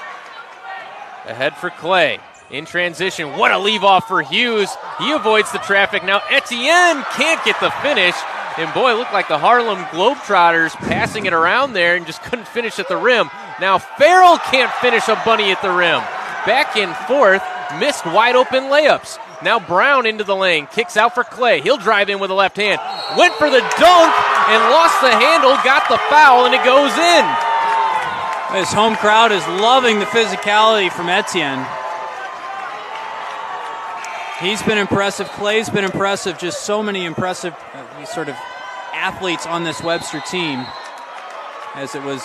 Ahead for Clay. In transition. What a leave-off for Hughes. He avoids the traffic. Now Etienne can't get the finish. And boy, it looked like the Harlem Globetrotters passing it around there and just couldn't finish at the rim. Now Farrell can't finish a bunny at the rim. Back and forth, missed wide open layups. Now Brown into the lane, kicks out for Clay. He'll drive in with the left hand. Went for the dunk and lost the handle, got the foul, and it goes in. This home crowd is loving the physicality from Etienne. He's been impressive. Clay's been impressive. Just so many impressive sort of athletes on this Webster team. As it was,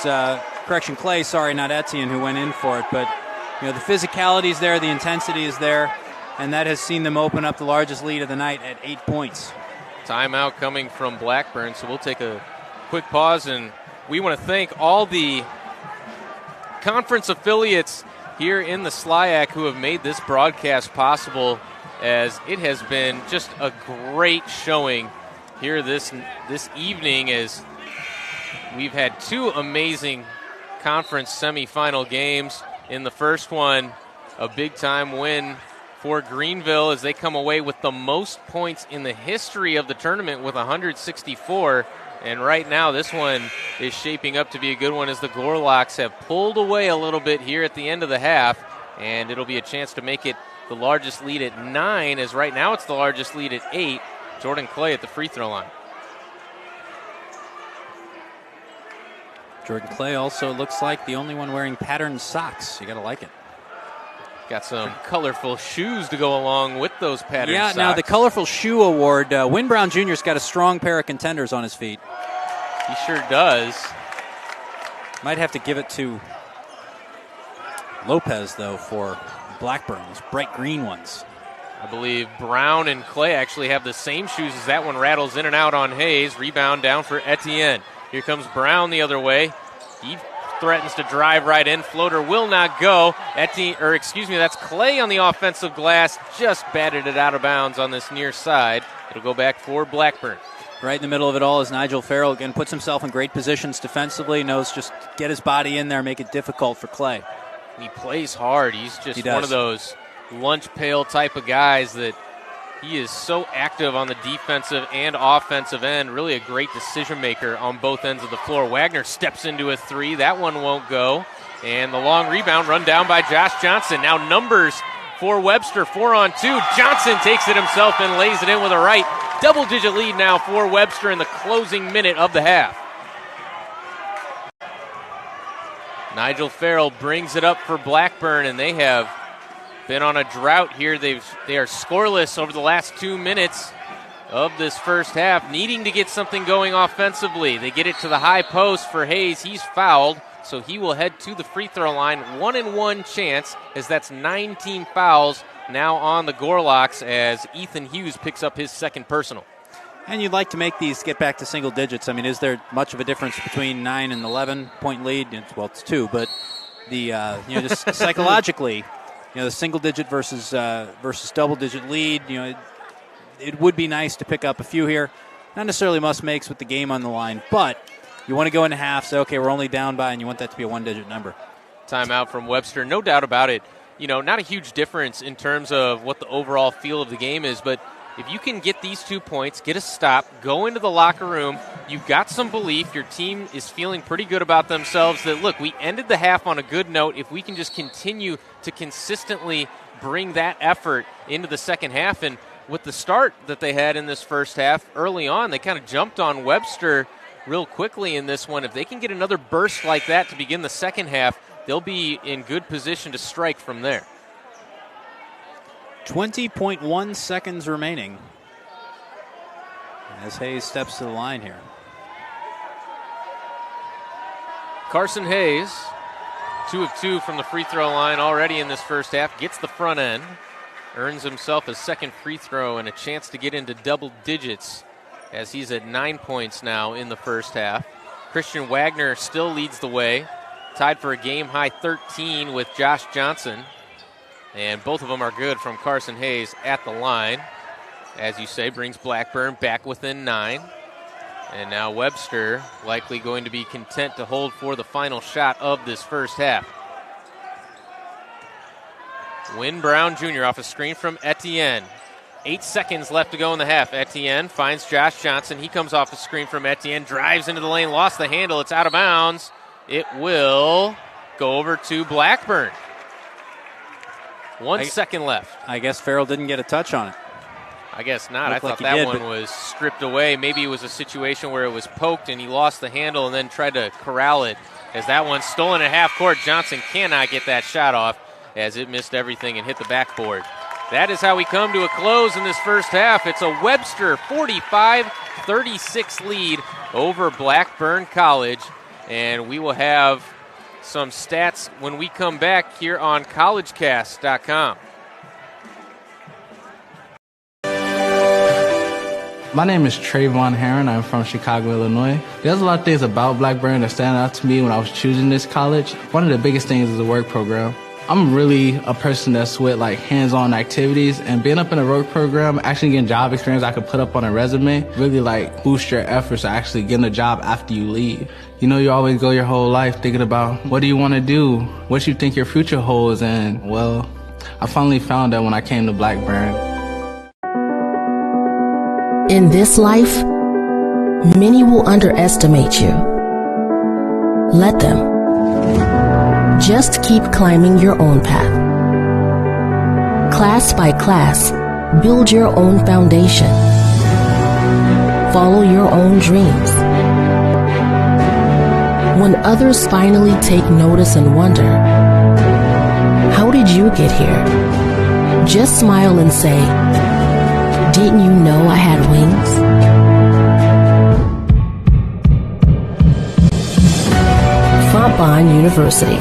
Clay, not Etienne, who went in for it. But, the physicality is there, the intensity is there, and that has seen them open up the largest lead of the night at 8 points. Timeout coming from Blackburn, so we'll take a quick pause, and we want to thank all the conference affiliates here in the SLIAC who have made this broadcast possible, as it has been just a great showing here this evening, as we've had 2 amazing conference semifinal games. In the first one, a big-time win for Greenville as they come away with the most points in the history of the tournament with 164. And right now, this one is shaping up to be a good one, as the Gorlocks have pulled away a little bit here at the end of the half, and it'll be a chance to make it the largest lead at 9, as right now it's the largest lead at 8. Jordan Clay at the free throw line. Jordan Clay also looks like the only one wearing patterned socks. You got to like it. Got some colorful shoes to go along with those patterned socks. Yeah, now the colorful shoe award, Wynn Brown Jr.'s got a strong pair of contenders on his feet. He sure does. Might have to give it to Lopez, though, for Blackburn, those bright green ones. I believe Brown and Clay actually have the same shoes as that one rattles in and out on Hayes. Rebound down for Etienne. Here comes Brown the other way. He threatens to drive right in. Floater will not go. That's Clay on the offensive glass. Just batted it out of bounds on this near side. It'll go back for Blackburn. Right in the middle of it all is Nigel Farrell. Again, puts himself in great positions defensively. Knows just get his body in there, make it difficult for Clay. He plays hard. He's just one of those lunch pail type of guys that he is so active on the defensive and offensive end. Really a great decision maker on both ends of the floor. Wagner steps into a 3. That one won't go. And the long rebound run down by Josh Johnson. Now numbers for Webster. 4-on-2. Johnson takes it himself and lays it in with a right. Double-digit lead now for Webster in the closing minute of the half. Nigel Farrell brings it up for Blackburn, and they have been on a drought here. They are scoreless over the last 2 minutes of this first half, needing to get something going offensively. They get it to the high post for Hayes. He's fouled, so he will head to the free throw line. 1-and-1 chance, as that's 19 fouls now on the Gorlocks as Ethan Hughes picks up his second personal. And you'd like to make these get back to single digits. I mean, is there much of a difference between 9 and 11-point lead? Well, it's 2, but the just psychologically, the single digit versus double digit lead. It would be nice to pick up a few here. Not necessarily must makes with the game on the line, but you want to go into half, say, okay, we're only down by, and you want that to be a one-digit number. Timeout from Webster, no doubt about it. Not a huge difference in terms of what the overall feel of the game is, but if you can get these 2 points, get a stop, go into the locker room, you've got some belief, your team is feeling pretty good about themselves, that, look, we ended the half on a good note. If we can just continue to consistently bring that effort into the second half, and with the start that they had in this first half, early on, they kind of jumped on Webster real quickly in this one. If they can get another burst like that to begin the second half, they'll be in good position to strike from there. 20.1 seconds remaining as Hayes steps to the line here. Carson Hayes, 2 of 2 from the free throw line already in this first half, gets the front end, earns himself a second free throw and a chance to get into double digits as he's at 9 points now in the first half. Christian Wagner still leads the way, tied for a game-high 13 with Josh Johnson. And both of them are good from Carson Hayes at the line. As you say, brings Blackburn back within 9. And now Webster likely going to be content to hold for the final shot of this first half. Wynn Brown Jr. off a screen from Etienne. 8 seconds left to go in the half. Etienne finds Josh Johnson. He comes off a screen from Etienne, drives into the lane, lost the handle. It's out of bounds. It will go over to Blackburn. 1 second left. I guess Farrell didn't get a touch on it. I guess not. Looked I thought like that one was stripped away. Maybe it was a situation where it was poked and he lost the handle and then tried to corral it. As that one's stolen at half court, Johnson cannot get that shot off as it missed everything and hit the backboard. That is how we come to a close in this first half. It's a Webster 45-36 lead over Blackburn College. And we will have some stats when we come back here on collegecast.com. My name is Trayvon Heron. I'm from Chicago, Illinois. There's a lot of things about Blackburn that stand out to me when I was choosing this college. One of the biggest things is the work program. I'm really a person that's with hands-on activities, and being up in a work program, actually getting job experience I could put up on a resume, really boost your efforts to actually getting a job after you leave. You always go your whole life thinking about what do you want to do, what you think your future holds, and I finally found that when I came to Blackburn. In this life, many will underestimate you. Let them. Just keep climbing your own path. Class by class, build your own foundation. Follow your own dreams. When others finally take notice and wonder, how did you get here? Just smile and say, didn't you know I had wings? Fontbonne University.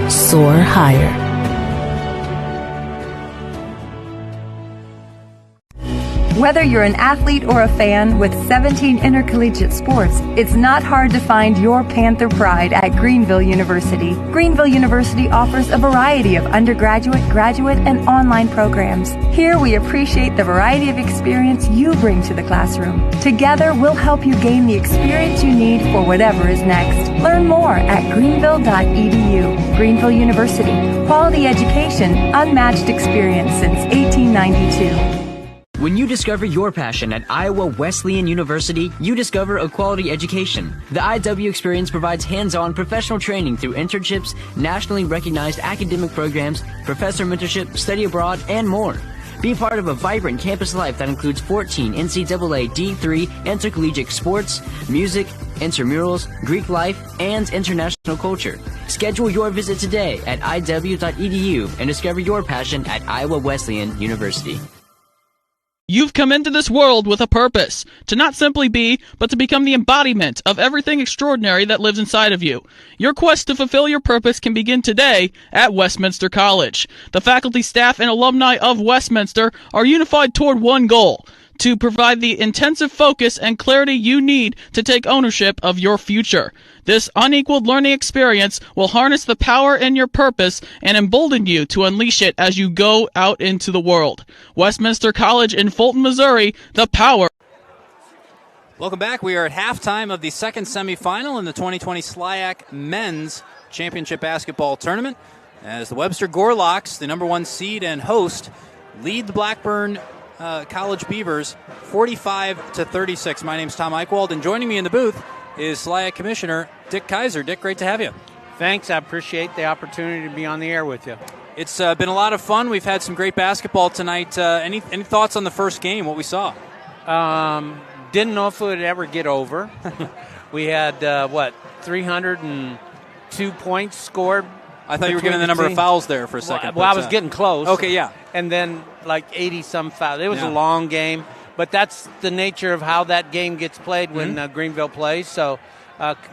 Soar higher. Whether you're an athlete or a fan with 17 intercollegiate sports, it's not hard to find your Panther pride at Greenville University. Greenville University offers a variety of undergraduate, graduate, and online programs. Here we appreciate the variety of experience you bring to the classroom. Together, we'll help you gain the experience you need for whatever is next. Learn more at greenville.edu. Greenville University. Quality education, unmatched experience since 1892. When you discover your passion at Iowa Wesleyan University, you discover a quality education. The IW experience provides hands-on professional training through internships, nationally recognized academic programs, professor mentorship, study abroad, and more. Be part of a vibrant campus life that includes 14 NCAA D3 intercollegiate sports, music, intramurals, Greek life, and international culture. Schedule your visit today at iw.edu and discover your passion at Iowa Wesleyan University. You've come into this world with a purpose, to not simply be, but to become the embodiment of everything extraordinary that lives inside of you. Your quest to fulfill your purpose can begin today at Westminster College. The faculty, staff, and alumni of Westminster are unified toward one goal: to provide the intensive focus and clarity you need to take ownership of your future. This unequaled learning experience will harness the power in your purpose and embolden you to unleash it as you go out into the world. Westminster College in Fulton, Missouri, the power. Welcome back. We are at halftime of the second semifinal in the 2020 SLIAC Men's Championship Basketball Tournament, as the Webster Gorlocks, the number 1 seed and host, lead the Blackburn College Beavers 45-36. My name's Tom Eichwald, and joining me in the booth is SLIAC Commissioner Dick Kaiser. Dick, great to have you. Thanks. I appreciate the opportunity to be on the air with you. It's been a lot of fun. We've had some great basketball tonight. Any thoughts on the first game, what we saw? Didn't know if it would ever get over. We had, 302 points scored. I thought you were giving the number of fouls there for a second. Well, I was getting close. Okay, yeah. And then like 80-some fouls. It was a long game, but that's the nature of how that game gets played when Greenville plays. So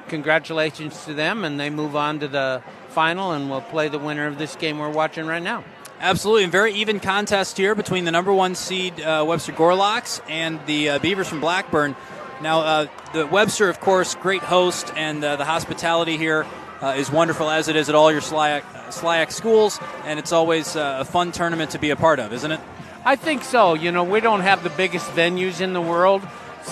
congratulations to them, and they move on to the final, and we'll play the winner of this game we're watching right now. Absolutely, and very even contest here between the number 1 seed Webster Gorlocks and the Beavers from Blackburn. Now, the Webster, of course, great host, and the hospitality here is wonderful, as it is at all your SLIAC schools, and it's always a fun tournament to be a part of, isn't it? I think so. You know, we don't have the biggest venues in the world,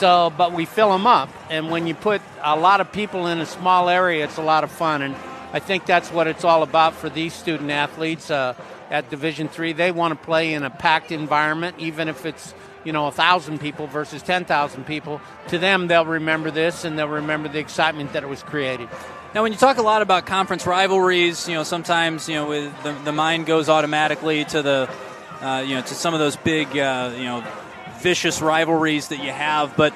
but we fill them up, and when you put a lot of people in a small area, it's a lot of fun, and I think that's what it's all about for these student athletes at Division III. They want to play in a packed environment, even if it's 1,000 people versus 10,000 people. To them, they'll remember this, and they'll remember the excitement that it was created. Now, when you talk a lot about conference rivalries, sometimes with the mind goes automatically to the to some of those big vicious rivalries that you have. But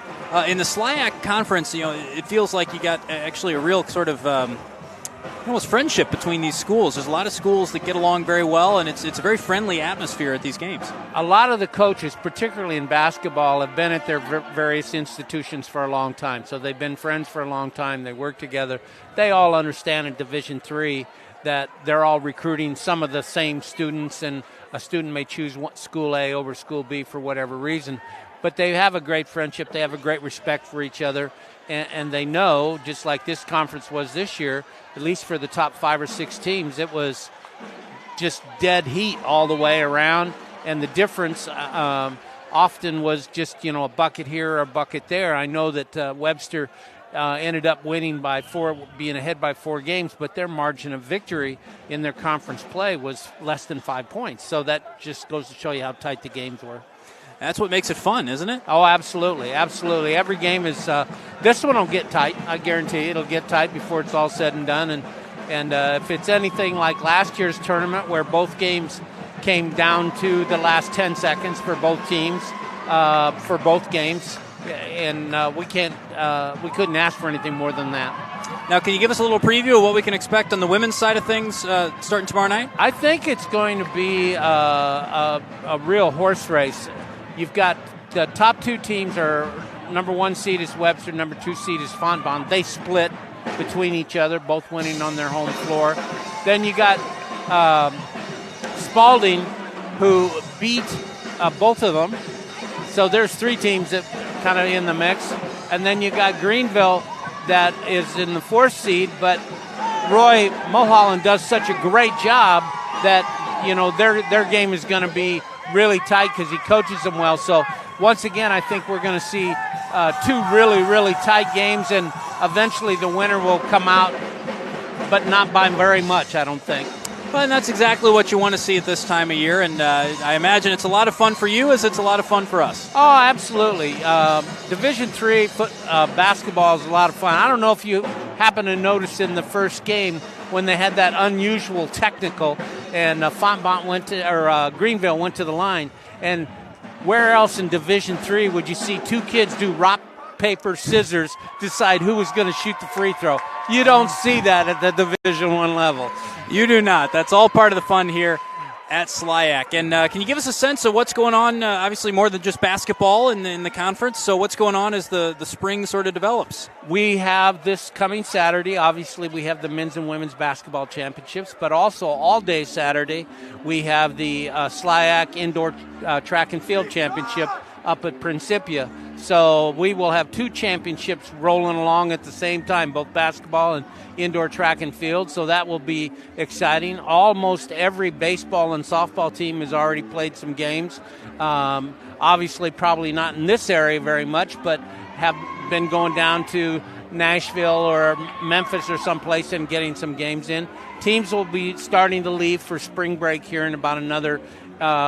in the SLIAC conference, it feels like you got actually a real sort of almost friendship between these schools. There's a lot of schools that get along very well, and it's a very friendly atmosphere at these games. A lot of the coaches, particularly in basketball, have been at their various institutions for a long time. So they've been friends for a long time. They work together. They all understand in Division III that they're all recruiting some of the same students, and a student may choose School A over School B for whatever reason. But they have a great friendship. They have a great respect for each other. And they know, just like this conference was this year, at least for the top 5 or 6 teams, it was just dead heat all the way around. And the difference often was just, a bucket here or a bucket there. I know that Webster ended up winning by 4, being ahead by 4 games, but their margin of victory in their conference play was less than 5 points. So that just goes to show you how tight the games were. That's what makes it fun, isn't it? Oh, absolutely, absolutely. Every game is this one will get tight. I guarantee you it'll get tight before it's all said and done. And if it's anything like last year's tournament, where both games came down to the last 10 seconds for both teams, for both games, and we couldn't ask for anything more than that. Now, can you give us a little preview of what we can expect on the women's side of things starting tomorrow night? I think it's going to be a real horse race. You've got the top 2 teams are number 1 seed is Webster, number 2 seed is Fontbonne. They split between each other, both winning on their home floor. Then you got Spalding, who beat both of them. So there's 3 teams that kind of in the mix. And then you got Greenville that is in the 4th seed, but Roy Mulholland does such a great job that their game is going to be really tight because he coaches them well. So once again, I think we're going to see 2 really, really tight games, and eventually the winner will come out, but not by very much, I don't think. Well, and that's exactly what you want to see at this time of year, and I imagine it's a lot of fun for you as it's a lot of fun for us. Oh, absolutely. Division III basketball is a lot of fun. I don't know if you happen to notice in the first game when they had that unusual technical, and Greenville went to the line, and where else in Division III would you see two kids do rock, paper, scissors, decide who was going to shoot the free throw? You don't see that at the Division I level. You do not. That's all part of the fun here at SLIAC. And can you give us a sense of what's going on? Obviously, more than just basketball in the conference. So what's going on as the spring sort of develops? We have this coming Saturday. Obviously, we have the men's and women's basketball championships, but also all day Saturday, we have the SLIAC indoor track and field championship up at Principia. So we will have two championships rolling along at the same time, both basketball and indoor track and field. So that will be exciting. Almost every baseball and softball team has already played some games. Obviously, probably not in this area very much, but have been going down to Nashville or Memphis or someplace and getting some games in. Teams will be starting to leave for spring break here in about another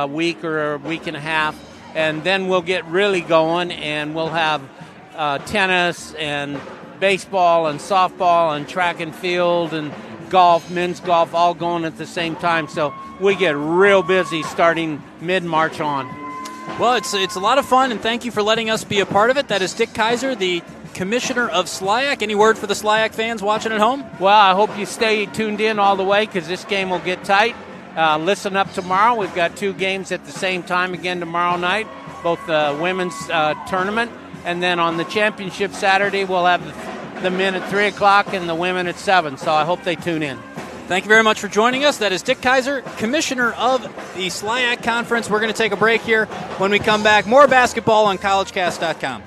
week or a week and a half. And then we'll get really going, and we'll have tennis and baseball and softball and track and field and golf, men's golf, all going at the same time. So we get real busy starting mid-March on. Well, it's a lot of fun, and thank you for letting us be a part of it. That is Dick Kaiser, the commissioner of SLIAC. Any word for the SLIAC fans watching at home? Well, I hope you stay tuned in all the way because this game will get tight. Listen up tomorrow. We've got two games at the same time again tomorrow night, both the women's tournament, and then on the championship Saturday, we'll have the men at 3 o'clock and the women at 7. So I hope they tune in. Thank you very much for joining us. That is Dick Kaiser, commissioner of the SLIAC Conference. We're going to take a break here. When we come back, more basketball on collegecast.com.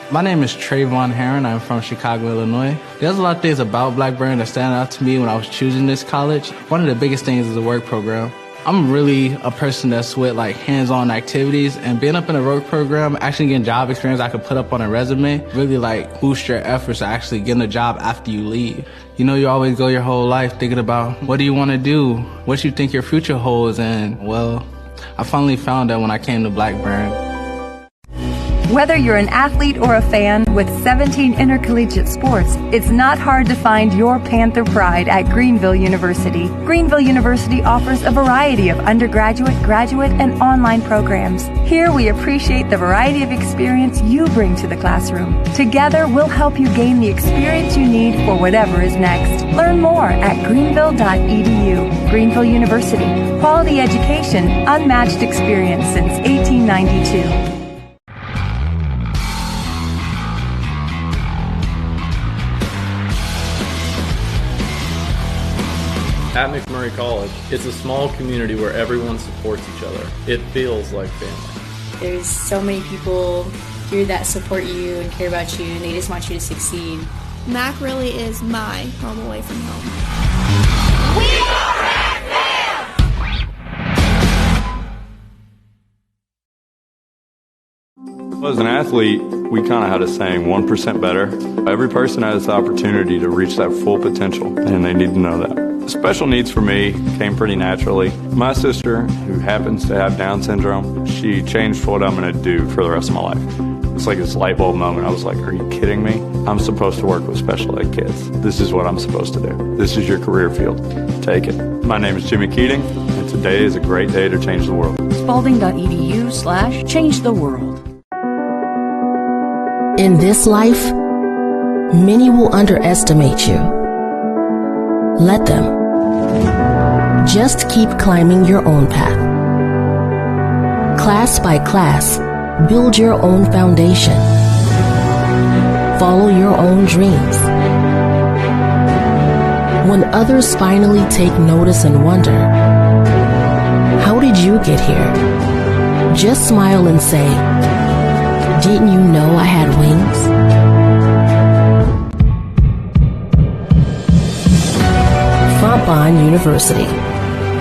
My name is Trayvon Heron. I'm from Chicago, Illinois. There's a lot of things about Blackburn that stand out to me when I was choosing this college. One of the biggest things is the work program. I'm really a person that's with like hands-on activities, and being up in a work program, actually getting job experience I could put up on a resume, really like boost your efforts to actually getting a job after you leave. You know, you always go your whole life thinking about what do you want to do, what you think your future holds, and well, I finally found that when I came to Blackburn. Whether you're an athlete or a fan with 17 intercollegiate sports, it's not hard to find your Panther pride at Greenville University. Greenville University offers a variety of undergraduate, graduate, and online programs. Here we appreciate the variety of experience you bring to the classroom. Together, we'll help you gain the experience you need for whatever is next. Learn more at greenville.edu. Greenville University. Quality education, unmatched experience since 1892. At McMurray College, it's a small community where everyone supports each other. It feels like family. There's so many people here that support you and care about you, and they just want you to succeed. Mac really is my home away from home. We are As an athlete, we kind of had a saying, 1% better. Every person has the opportunity to reach that full potential, and they need to know that. Special needs for me came pretty naturally. My sister, who happens to have Down syndrome, she changed what I'm going to do for the rest of my life. It's like this light bulb moment. I was like, are you kidding me? I'm supposed to work with special ed kids. This is what I'm supposed to do. This is your career field. Take it. My name is Jimmy Keating, and today is a great day to change the world. Spalding.edu/change the world. In this life, many will underestimate you. Let them. Just keep climbing your own path. Class by class, build your own foundation. Follow your own dreams. When others finally take notice and wonder, how did you get here? Just smile and say, didn't you know I had wings? Blackburn University.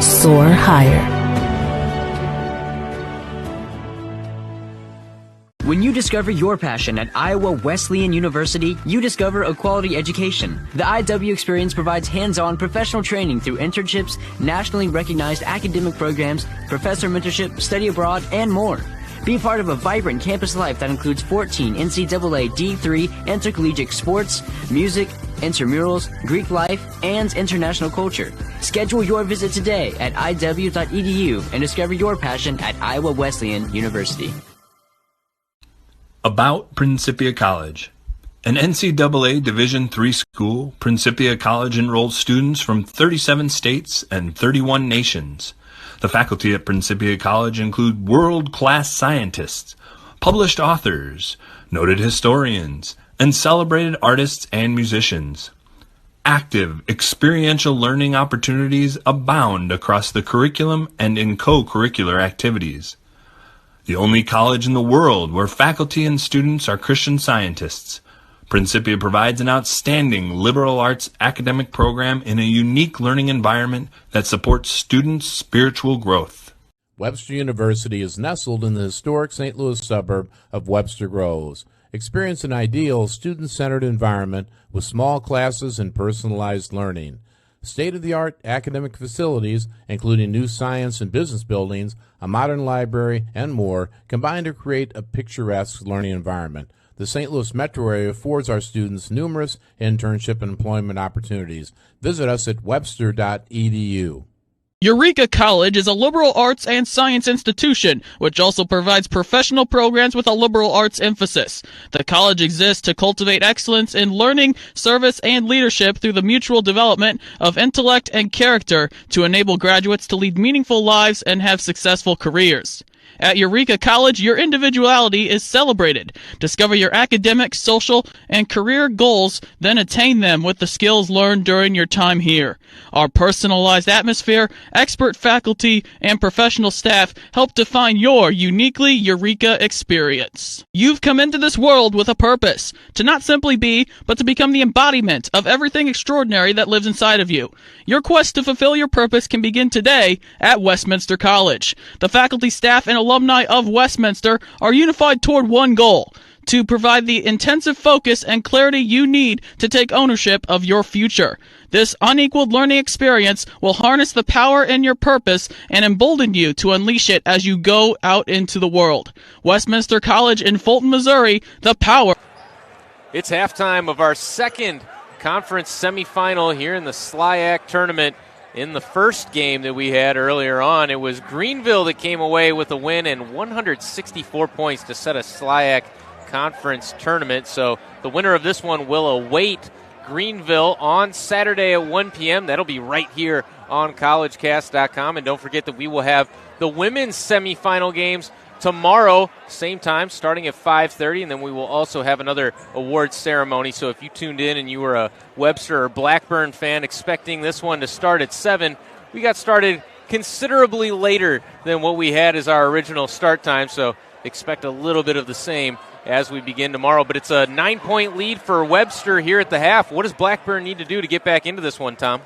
Soar higher. When you discover your passion at Iowa Wesleyan University, you discover a quality education. The IW experience provides hands-on professional training through internships, nationally recognized academic programs, professor mentorship, study abroad, and more. Be part of a vibrant campus life that includes 14 NCAA D3 intercollegiate sports, music, intramurals, Greek life, and international culture. Schedule your visit today at iw.edu and discover your passion at Iowa Wesleyan University. About Principia College. An NCAA Division III school, Principia College enrolls students from 37 states and 31 nations. The faculty at Principia College include world-class scientists, published authors, noted historians, and celebrated artists and musicians. Active, experiential learning opportunities abound across the curriculum and in co-curricular activities. The only college in the world where faculty and students are Christian Scientists. Principia provides an outstanding liberal arts academic program in a unique learning environment that supports students' spiritual growth. Webster University is nestled in the historic St. Louis suburb of Webster Groves. Experience an ideal student-centered environment with small classes and personalized learning. State-of-the-art academic facilities, including new science and business buildings, a modern library, and more, combine to create a picturesque learning environment. The St. Louis metro area affords our students numerous internship and employment opportunities. Visit us at webster.edu. Eureka College is a liberal arts and science institution, which also provides professional programs with a liberal arts emphasis. The college exists to cultivate excellence in learning, service, and leadership through the mutual development of intellect and character to enable graduates to lead meaningful lives and have successful careers. At Eureka College, your individuality is celebrated. Discover your academic, social, and career goals, then attain them with the skills learned during your time here. Our personalized atmosphere, expert faculty, and professional staff help define your uniquely Eureka experience. You've come into this world with a purpose, to not simply be, but to become the embodiment of everything extraordinary that lives inside of you. Your quest to fulfill your purpose can begin today at Westminster College. The faculty, staff, and alumni of Westminster are unified toward one goal: to provide the intensive focus and clarity you need to take ownership of your future. This unequaled learning experience will harness the power in your purpose and embolden you to unleash it as you go out into the world. Westminster College in Fulton, Missouri, the power. It's halftime of our second conference semifinal here in the SLIAC tournament. In the first game that we had earlier on, it was Greenville that came away with a win and 164 points to set a SLIAC conference tournament. So the winner of this one will await Greenville on Saturday at 1 p.m. That'll be right here on collegecast.com. And don't forget that we will have the women's semifinal games tomorrow, same time, starting at 5:30, and then we will also have another awards ceremony. So if you tuned in and you were a Webster or Blackburn fan expecting this one to start at 7, we got started considerably later than what we had as our original start time, so expect a little bit of the same as we begin tomorrow. But it's a 9-point lead for Webster here at the half. What does Blackburn need to do to get back into this one, Tom?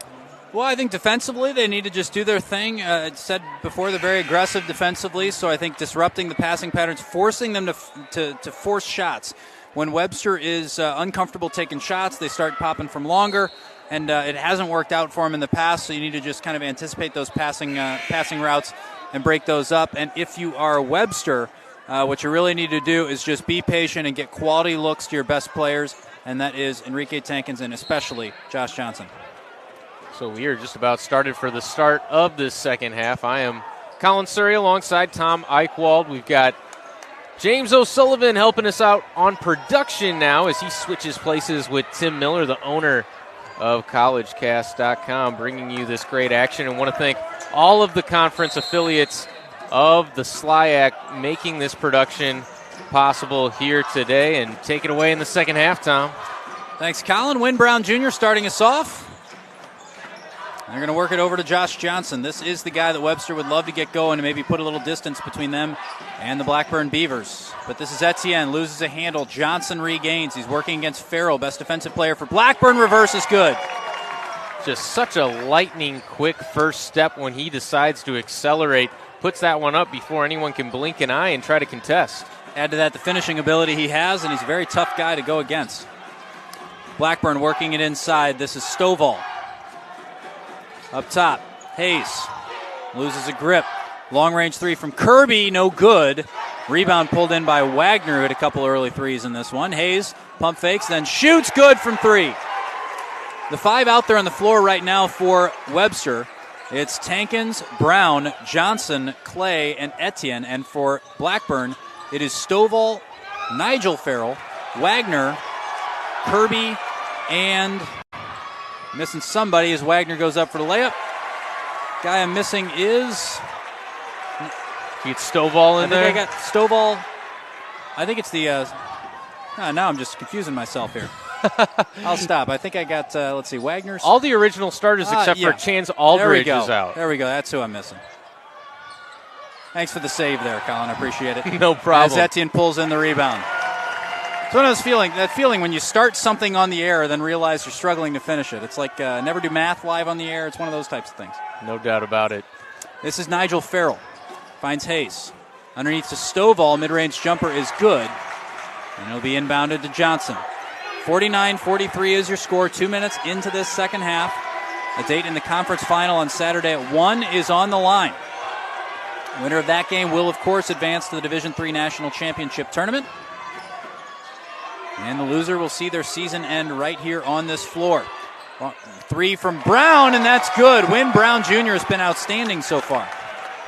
Well, I think defensively they need to just do their thing. It said before they're very aggressive defensively, so I think disrupting the passing patterns, forcing them to force shots. When Webster is uncomfortable taking shots, they start popping from longer, and it hasn't worked out for them in the past, so you need to just kind of anticipate those passing routes and break those up. And if you are Webster, what you really need to do is just be patient and get quality looks to your best players, and that is Enrique Tankins and especially Josh Johnson. So we are just about started for the start of this second half. I am Colin Surrey alongside Tom Eichwald. We've got James O'Sullivan helping us out on production now as he switches places with Tim Miller, the owner of collegecast.com, bringing you this great action. And want to thank all of the conference affiliates of the SLIAC making this production possible here today. And take it away in the second half, Tom. Thanks, Colin. Wynn Brown Jr. starting us off. They're going to work it over to Josh Johnson. This is the guy that Webster would love to get going and maybe put a little distance between them and the Blackburn Beavers. But this is Etienne, loses a handle. Johnson regains. He's working against Farrell, best defensive player for Blackburn. Reverse is good. Just such a lightning quick first step when he decides to accelerate. Puts that one up before anyone can blink an eye and try to contest. Add to that the finishing ability he has, and he's a very tough guy to go against. Blackburn working it inside. This is Stovall. Up top, Hayes loses a grip. Long-range three from Kirby, no good. Rebound pulled in by Wagner, who had a couple early threes in this one. Hayes pump fakes, then shoots good from three. The five out there on the floor right now for Webster. It's Tankins, Brown, Johnson, Clay, and Etienne. And for Blackburn, it is Stovall, Nigel Farrell, Wagner, Kirby, and missing somebody as Wagner goes up for the layup. Guy I'm missing is... You get Stovall in there? I got Stovall. I think it's the... now I'm just confusing myself here. I'll stop. I think I got, let's see, Wagner's... All the original starters except for Chance Aldridge is out. There we go. That's who I'm missing. Thanks for the save there, Colin. I appreciate it. No problem. As Etienne pulls in the rebound. It's one of those that feeling when you start something on the air, then realize you're struggling to finish it. It's like never do math live on the air. It's one of those types of things. No doubt about it. This is Nigel Farrell. Finds Hayes. Underneath to Stovall. Mid-range jumper is good. And it'll be inbounded to Johnson. 49-43 is your score. 2 minutes into this second half. A date in the conference final on Saturday at 1 is on the line. The winner of that game will, of course, advance to the Division III National Championship Tournament. And the loser will see their season end right here on this floor. Three from Brown, and that's good. Wynn Brown Jr. has been outstanding so far.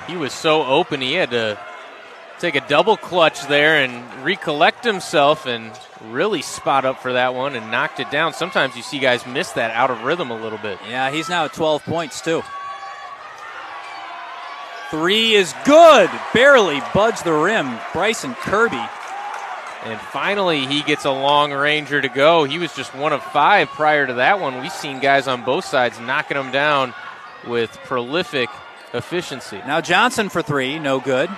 He was so open, he had to take a double clutch there and recollect himself and really spot up for that one and knocked it down. Sometimes you see guys miss that out of rhythm a little bit. Yeah, he's now at 12 points, too. Three is good. Barely budged the rim. Bryson Kirby. And finally, he gets a long ranger to go. He was just 1 of 5 prior to that one. We've seen guys on both sides knocking him down with prolific efficiency. Now Johnson for three, no good.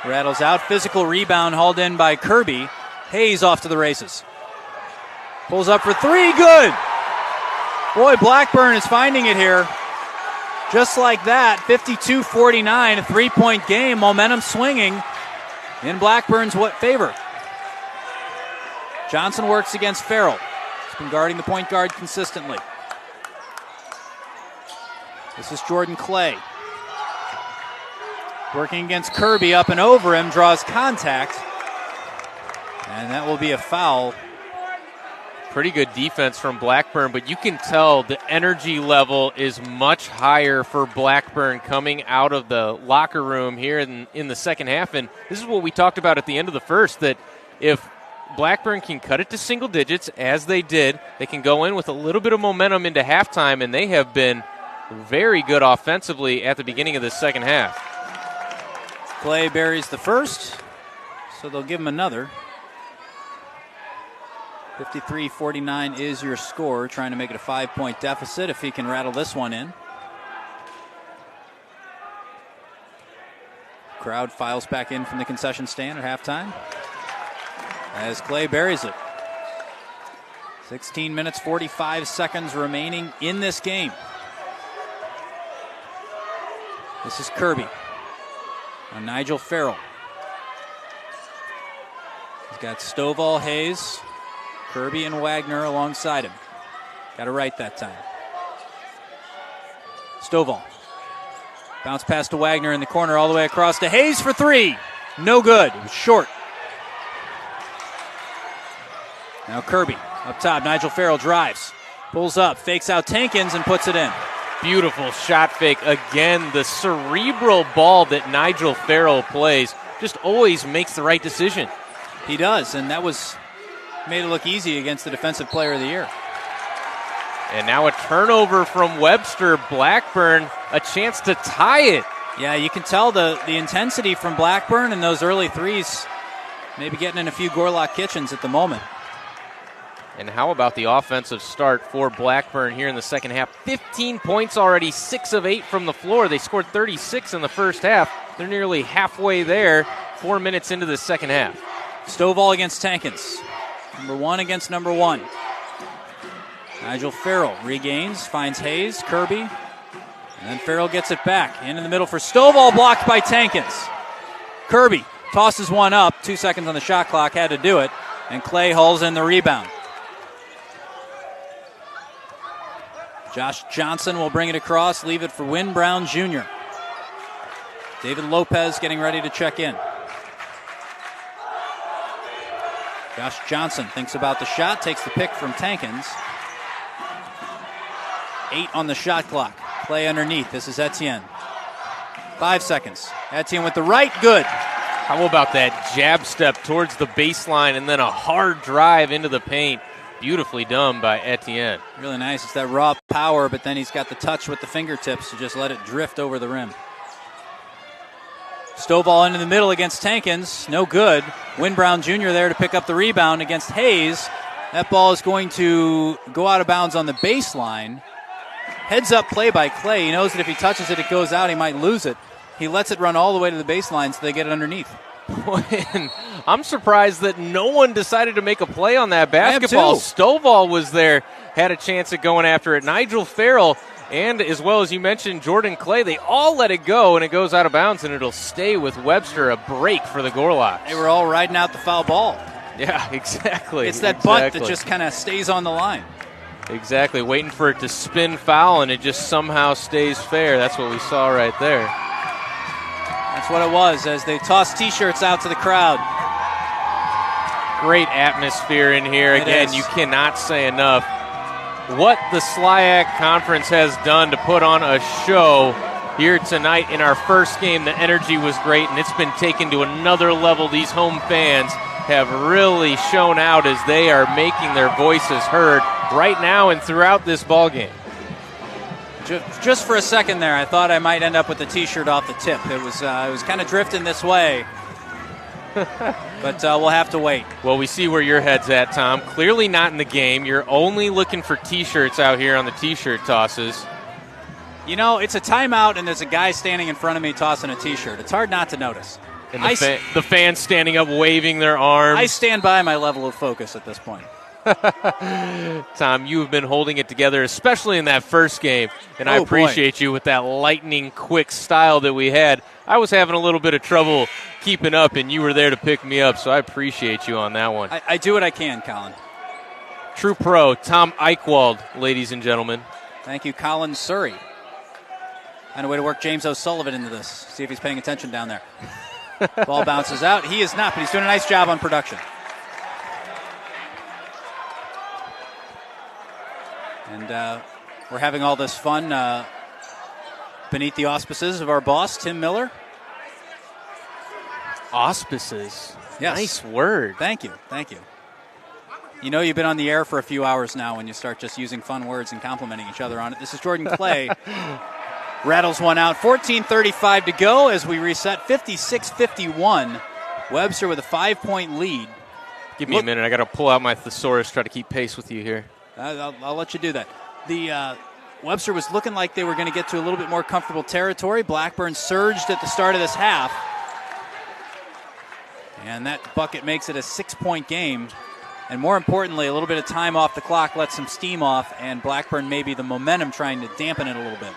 Rattles out. Physical rebound hauled in by Kirby. Hayes off to the races. Pulls up for three, good. Boy, Blackburn is finding it here. Just like that, 52-49, a three-point game. Momentum swinging in Blackburn's favor. Johnson works against Farrell. He's been guarding the point guard consistently. This is Jordan Clay. Working against Kirby, up and over him, draws contact. And that will be a foul. Pretty good defense from Blackburn, but you can tell the energy level is much higher for Blackburn coming out of the locker room here in the second half. And this is what we talked about at the end of the first, that if Blackburn can cut it to single digits, as they did, they can go in with a little bit of momentum into halftime, and they have been very good offensively at the beginning of the second half. Clay buries the first, so they'll give him another. 53-49 is your score, trying to make it a 5-point deficit if he can rattle this one in. Crowd files back in from the concession stand at halftime as Clay buries it. 16 minutes, 45 seconds remaining in this game. This is Kirby on Nigel Farrell. He's got Stovall, Hayes, Kirby, and Wagner alongside him. Got it right that time. Stovall. Bounce pass to Wagner in the corner all the way across to Hayes for three. No good. It was short. Now Kirby up top. Nigel Farrell drives. Pulls up. Fakes out Tankins and puts it in. Beautiful shot fake. Again, the cerebral ball that Nigel Farrell plays just always makes the right decision. He does, and that made it look easy against the Defensive Player of the Year. And now a turnover from Webster. Blackburn, a chance to tie it. Yeah, you can tell the intensity from Blackburn and those early threes. Maybe getting in a few Gorlock kitchens at the moment. And how about the offensive start for Blackburn here in the second half? 15 points already, 6 of 8 from the floor. They scored 36 in the first half. They're nearly halfway there, 4 minutes into the second half. Stovall against Tankins. Number one against number one. Nigel Farrell regains, finds Hayes, Kirby, and then Farrell gets it back. In the middle for Stovall, blocked by Tankins. Kirby tosses one up, 2 seconds on the shot clock, had to do it, and Clay hauls in the rebound. Josh Johnson will bring it across, leave it for Win Brown Jr. David Lopez getting ready to check in. Josh Johnson thinks about the shot, takes the pick from Tankins. 8 on the shot clock. Play underneath. This is Etienne. 5 seconds. Etienne with the right. Good. How about that jab step towards the baseline and then a hard drive into the paint? Beautifully done by Etienne. Really nice. It's that raw power, but then he's got the touch with the fingertips to just let it drift over the rim. Stovall into the middle against Tankins. No good. Win Brown Jr. there to pick up the rebound against Hayes. That ball is going to go out of bounds on the baseline. Heads up play by Clay. He knows that if he touches it, it goes out. He might lose it. He lets it run all the way to the baseline so they get it underneath. I'm surprised that no one decided to make a play on that basketball. Stovall was there, had a chance at going after it. Nigel Farrell and, as well as you mentioned, Jordan Clay, they all let it go, and it goes out of bounds, and it'll stay with Webster, a break for the Gorlocks. They were all riding out the foul ball. Yeah, exactly. It's that bunt that just kind of stays on the line. Exactly, waiting for it to spin foul, and it just somehow stays fair. That's what we saw right there. That's what it was as they tossed T-shirts out to the crowd. Great atmosphere in here. Again, you cannot say enough what the SLIAC conference has done to put on a show here tonight in our first game. The energy was great, and it's been taken to another level. These home fans have really shown out as they are making their voices heard right now and throughout this ball game. Just for a second there, I thought I might end up with the T-shirt off the tip. It was kind of drifting this way, but we'll have to wait. Well, we see where your head's at, Tom. Clearly not in the game. You're only looking for T-shirts out here on the T-shirt tosses. You know, it's a timeout, and there's a guy standing in front of me tossing a T-shirt. It's hard not to notice. And the fans standing up, waving their arms. I stand by my level of focus at this point. Tom, you have been holding it together, especially in that first game, and I appreciate you with that lightning quick style that we had. I was having a little bit of trouble keeping up, and you were there to pick me up, so I appreciate you on that one. I do what I can, Colin. True pro, Tom Eichwald, ladies and gentlemen. Thank you, Colin Surrey. And a way to work James O'Sullivan into this. See if he's paying attention down there. Ball bounces out. He is not, but he's doing a nice job on production. And we're having all this fun beneath the auspices of our boss, Tim Miller. Auspices? Yes. Nice word. Thank you. Thank you. You know you've been on the air for a few hours now when you start just using fun words and complimenting each other on it. This is Jordan Clay. Rattles one out. 14:35 to go as we reset 56-51. Webster with a 5-point lead. Give me a minute. I got to pull out my thesaurus, try to keep pace with you here. I'll let you do that. The Webster was looking like they were going to get to a little bit more comfortable territory. Blackburn surged at the start of this half. And that bucket makes it a 6-point game. And more importantly, a little bit of time off the clock lets some steam off, and Blackburn maybe the momentum trying to dampen it a little bit.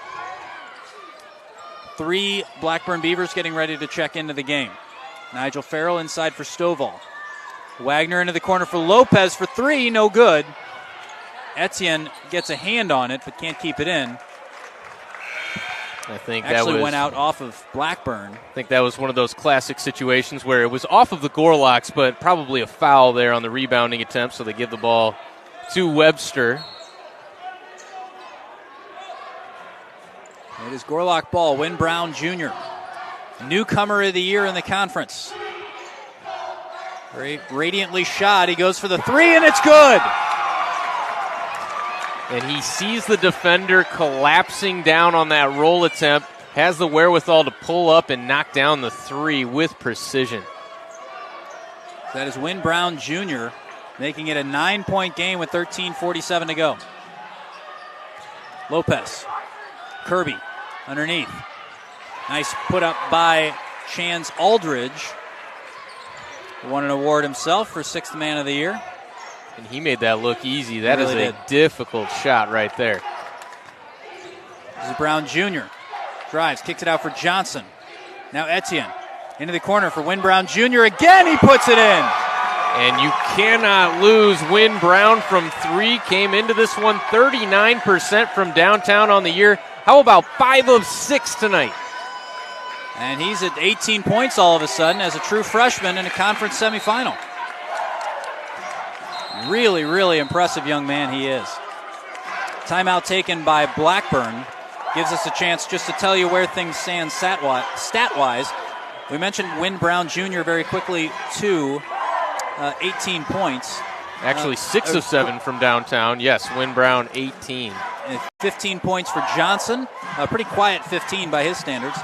3 Blackburn Beavers getting ready to check into the game. Nigel Farrell inside for Stovall. Wagner into the corner for Lopez for 3, no good. Etienne gets a hand on it, but can't keep it in. I think Actually went out off of Blackburn. I think that was one of those classic situations where it was off of the Gorlocks, but probably a foul there on the rebounding attempt, so they give the ball to Webster. It is Gorlock ball. Win Brown Jr., newcomer of the year in the conference. Very radiantly shot. He goes for the 3, and it's good. And he sees the defender collapsing down on that roll attempt, has the wherewithal to pull up and knock down the 3 with precision. That is Win Brown Jr., making it a 9-point game with 13:47 to go. Lopez. Kirby underneath. Nice put up by Chance Aldridge. Won an award himself for 6th Man of the Year. And he made that look easy. That really is a difficult shot right there. This is Brown Jr. Drives, kicks it out for Johnson. Now Etienne. Into the corner for Win Brown Jr. Again, he puts it in. And you cannot lose. Win Brown from 3 came into this one 39% from downtown on the year. How about 5 of 6 tonight? And he's at 18 points all of a sudden as a true freshman in a conference semifinal. Really, really impressive young man he is. Timeout taken by Blackburn. Gives us a chance just to tell you where things stand stat-wise. We mentioned Win Brown Jr. very quickly, too. 18 points. Actually, 6 of 7 from downtown. Yes, Win Brown, 18. 15 points for Johnson. A pretty quiet 15 by his standards.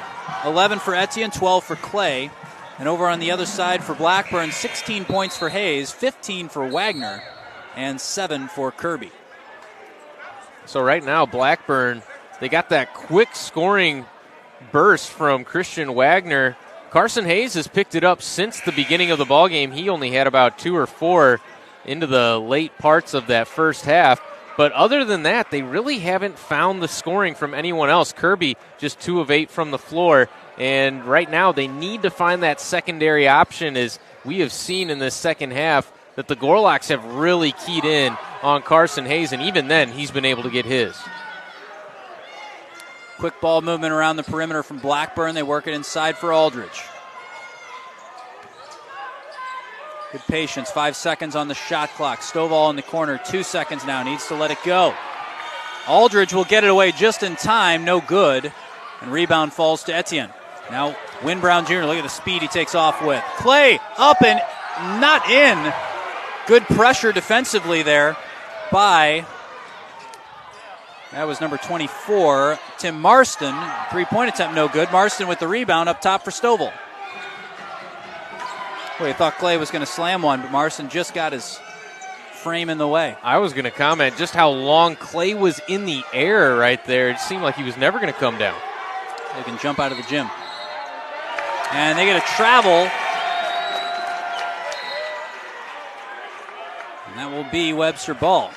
11 for Etienne, 12 for Clay. And over on the other side for Blackburn, 16 points for Hayes, 15 for Wagner, and 7 for Kirby. So right now, Blackburn, they got that quick scoring burst from Christian Wagner. Carson Hayes has picked it up since the beginning of the ballgame. He only had about 2 or 4 into the late parts of that first half. But other than that, they really haven't found the scoring from anyone else. Kirby just 2 of 8 from the floor. And right now they need to find that secondary option, as we have seen in this second half that the Gorlocks have really keyed in on Carson Hayes. And even then, he's been able to get his. Quick ball movement around the perimeter from Blackburn. They work it inside for Aldridge. Good patience. 5 seconds on the shot clock. Stovall in the corner. 2 seconds now. Needs to let it go. Aldridge will get it away just in time. No good. And rebound falls to Etienne. Now Win Brown Jr. Look at the speed he takes off with. Clay up and not in. Good pressure defensively there by, that was number 24, Tim Marston. 3-point attempt no good. Marston with the rebound up top for Stovall. Well, he thought Clay was going to slam one, but Marston just got his frame in the way. I was going to comment just how long Clay was in the air right there. It seemed like he was never going to come down. They can jump out of the gym. And they get a travel. And that will be Webster ball.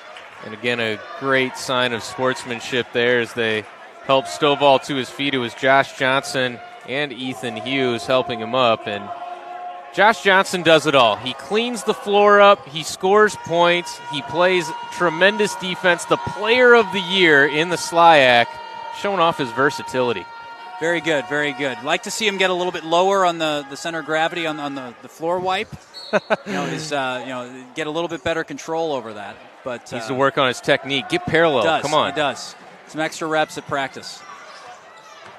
And again, a great sign of sportsmanship there as they help Stovall to his feet. It was Josh Johnson and Ethan Hughes helping him up. And Josh Johnson does it all. He cleans the floor up. He scores points. He plays tremendous defense. The player of the year in the SLIAC, showing off his versatility. Very good, very good. Like to see him get a little bit lower on the center of gravity on the floor wipe. Get a little bit better control over that. But needs to work on his technique. Get parallel. Come on. He does. Some extra reps at practice.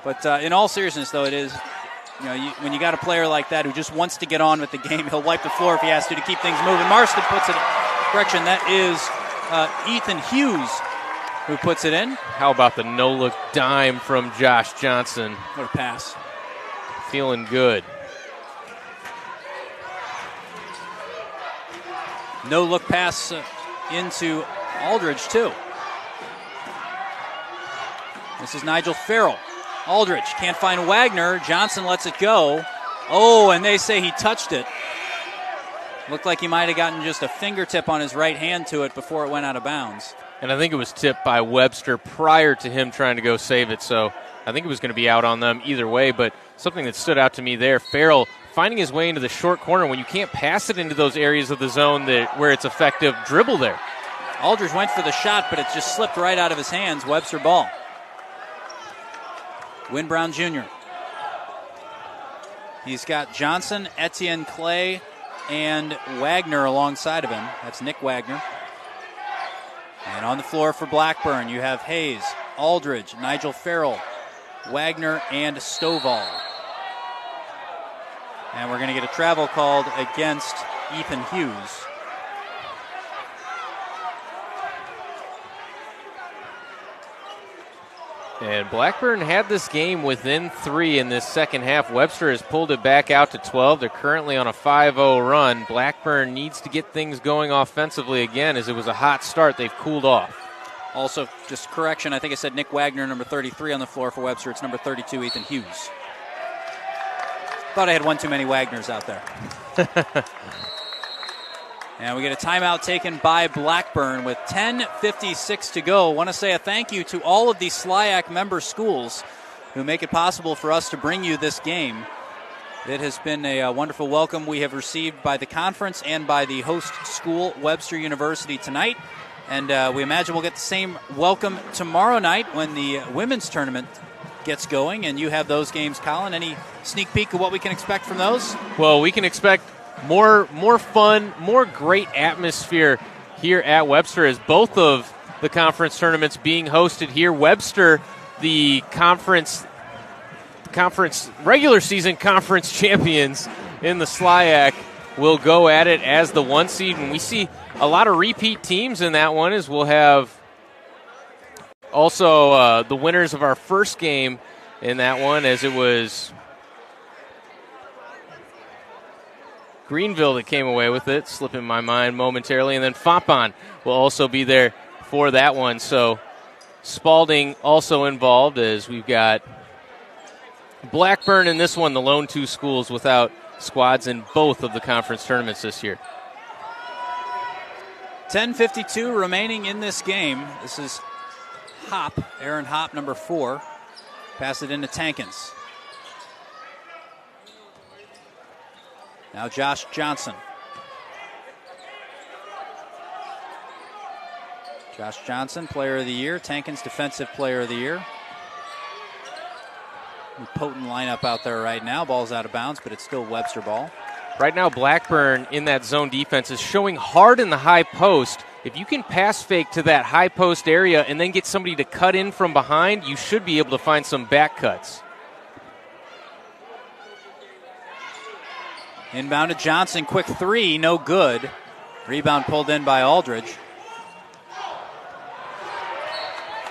But in all seriousness, though, it is, when you got a player like that who just wants to get on with the game, he'll wipe the floor if he has to keep things moving. Marston puts it. Correction, that is Ethan Hughes who puts it in. How about the no-look dime from Josh Johnson? What a pass. Feeling good. No-look pass into Aldridge, too. This is Nigel Farrell. Aldridge can't find Wagner. Johnson lets it go. Oh, and they say he touched it. Looked like he might have gotten just a fingertip on his right hand to it before it went out of bounds. And I think it was tipped by Webster prior to him trying to go save it. So I think it was going to be out on them either way. But something that stood out to me there, Farrell finding his way into the short corner when you can't pass it into those areas of the zone where it's effective. Dribble there. Aldridge went for the shot, but it just slipped right out of his hands. Webster ball. Win Brown Jr. He's got Johnson, Etienne, Clay, and Wagner alongside of him. That's Nick Wagner. And on the floor for Blackburn, you have Hayes, Aldridge, Nigel Farrell, Wagner, and Stovall. And we're going to get a travel called against Ethan Hughes. And Blackburn had this game within 3 in this second half. Webster has pulled it back out to 12. They're currently on a 5-0 run. Blackburn needs to get things going offensively again, as it was a hot start. They've cooled off. Also, just correction, I think I said Nick Wagner, number 33 on the floor for Webster. It's number 32, Ethan Hughes. Thought I had one too many Wagners out there. And we get a timeout taken by Blackburn with 10:56 to go. Want to say a thank you to all of the SLIAC member schools who make it possible for us to bring you this game. It has been a wonderful welcome we have received by the conference and by the host school, Webster University, tonight. And we imagine we'll get the same welcome tomorrow night when the women's tournament gets going. And you have those games, Colin. Any sneak peek of what we can expect from those? Well, we can expect more fun, more great atmosphere here at Webster as both of the conference tournaments being hosted here. Webster, the conference regular season conference champions in the SLIAC, will go at it as the 1 seed. And we see a lot of repeat teams in that one, as we'll have also the winners of our first game in that one, as it was Greenville that came away with it, slipping my mind momentarily. And then Fontbonne will also be there for that one. So Spalding also involved, as we've got Blackburn in this one, the lone two schools without squads in both of the conference tournaments this year. 10:52 remaining in this game. This is Hopp, Aaron Hopp, number 4. Pass it into Tankins. Now Josh Johnson. Josh Johnson, player of the year. Tankins, defensive player of the year. Potent lineup out there right now. Ball's out of bounds, but it's still Webster ball. Right now, Blackburn in that zone defense is showing hard in the high post. If you can pass fake to that high post area and then get somebody to cut in from behind, you should be able to find some back cuts. Inbound to Johnson, quick 3, no good. Rebound pulled in by Aldridge.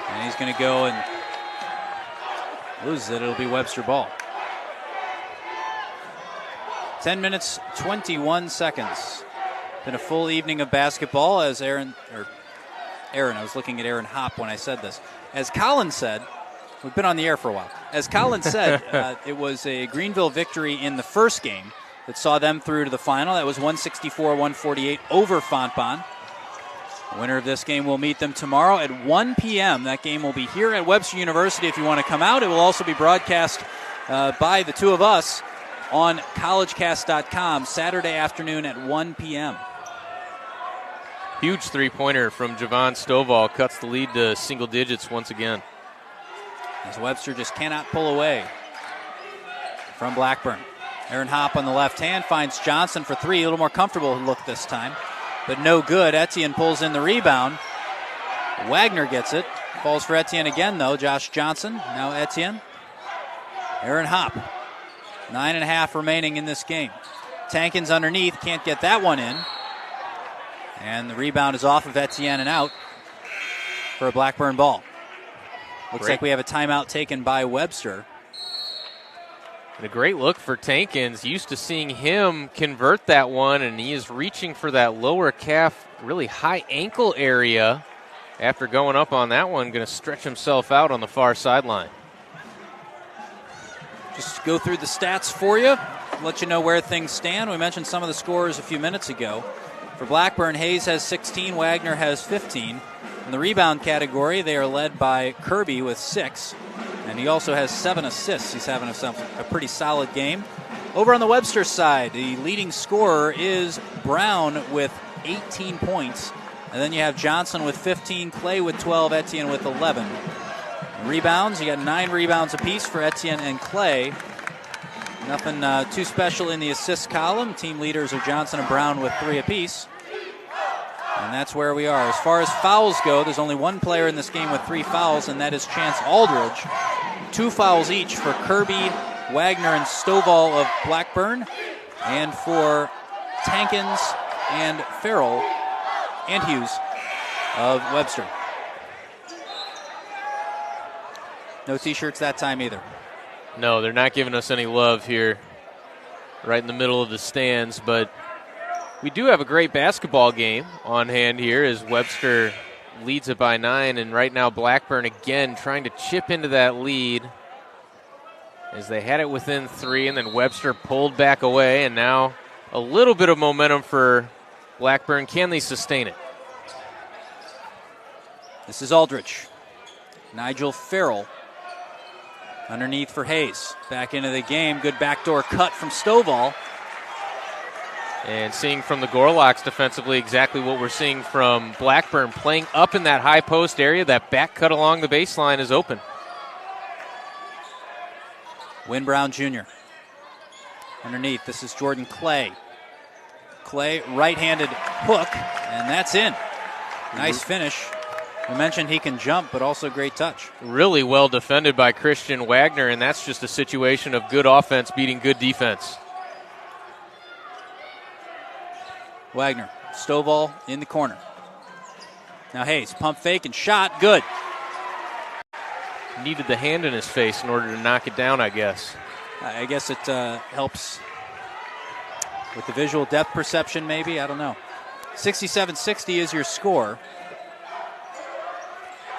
And he's going to go and lose it. It'll be Webster ball. 10 minutes, 21 seconds. Been a full evening of basketball, as Aaron, I was looking at Aaron Hopp when I said this. As Colin said, we've been on the air for a while. As Colin said, it was a Greenville victory in the first game that saw them through to the final. That was 164-148 over Fontbonne. The winner of this game will meet them tomorrow at 1 p.m. That game will be here at Webster University if you want to come out. It will also be broadcast by the two of us on collegecast.com Saturday afternoon at 1 p.m. Huge three-pointer from Javon Stovall cuts the lead to single digits once again. As Webster just cannot pull away from Blackburn. Aaron Hopp on the left hand finds Johnson for 3. A little more comfortable look this time, but no good. Etienne pulls in the rebound. Wagner gets it. Falls for Etienne again, though. Josh Johnson, now Etienne. Aaron Hopp. 9.5 remaining in this game. Tankins underneath, can't get that one in. And the rebound is off of Etienne and out for a Blackburn ball. Looks like we have a timeout taken by Webster. And a great look for Tankins. Used to seeing him convert that one, and he is reaching for that lower calf, really high ankle area. After going up on that one, going to stretch himself out on the far sideline. Just go through the stats for you, let you know where things stand. We mentioned some of the scores a few minutes ago. For Blackburn, Hayes has 16, Wagner has 15. In the rebound category, they are led by Kirby with 6, and he also has 7 assists. He's having a pretty solid game. Over on the Webster side, the leading scorer is Brown with 18 points, and then you have Johnson with 15, Clay with 12, Etienne with 11. Rebounds, you got 9 rebounds apiece for Etienne and Clay. Nothing too special in the assist column. Team leaders are Johnson and Brown with 3 apiece. And that's where we are. As far as fouls go, there's only one player in this game with 3 fouls, and that is Chance Aldridge. 2 fouls each for Kirby, Wagner, and Stovall of Blackburn, and for Tankins and Farrell and Hughes of Webster. No T-shirts that time either. No, they're not giving us any love here right in the middle of the stands, but we do have a great basketball game on hand here as Webster leads it by 9, and right now Blackburn again trying to chip into that lead as they had it within 3, and then Webster pulled back away, and now a little bit of momentum for Blackburn. Can they sustain it? This is Aldridge. Nigel Farrell Underneath for Hayes. Back into the game. Good backdoor cut from Stovall. And seeing from the Gorlocks defensively exactly what we're seeing from Blackburn, playing up in that high post area. That back cut along the baseline is open. Win Brown Jr. Underneath, this is Jordan Clay. Clay, right-handed hook, and that's in. Nice finish. We mentioned he can jump, but also great touch. Really well defended by Christian Wagner, and that's just a situation of good offense beating good defense. Wagner, Stovall in the corner. Now Hayes, pump fake and shot, good. Needed the hand in his face in order to knock it down, I guess. I guess it helps with the visual depth perception, maybe. I don't know. 67-60 is your score.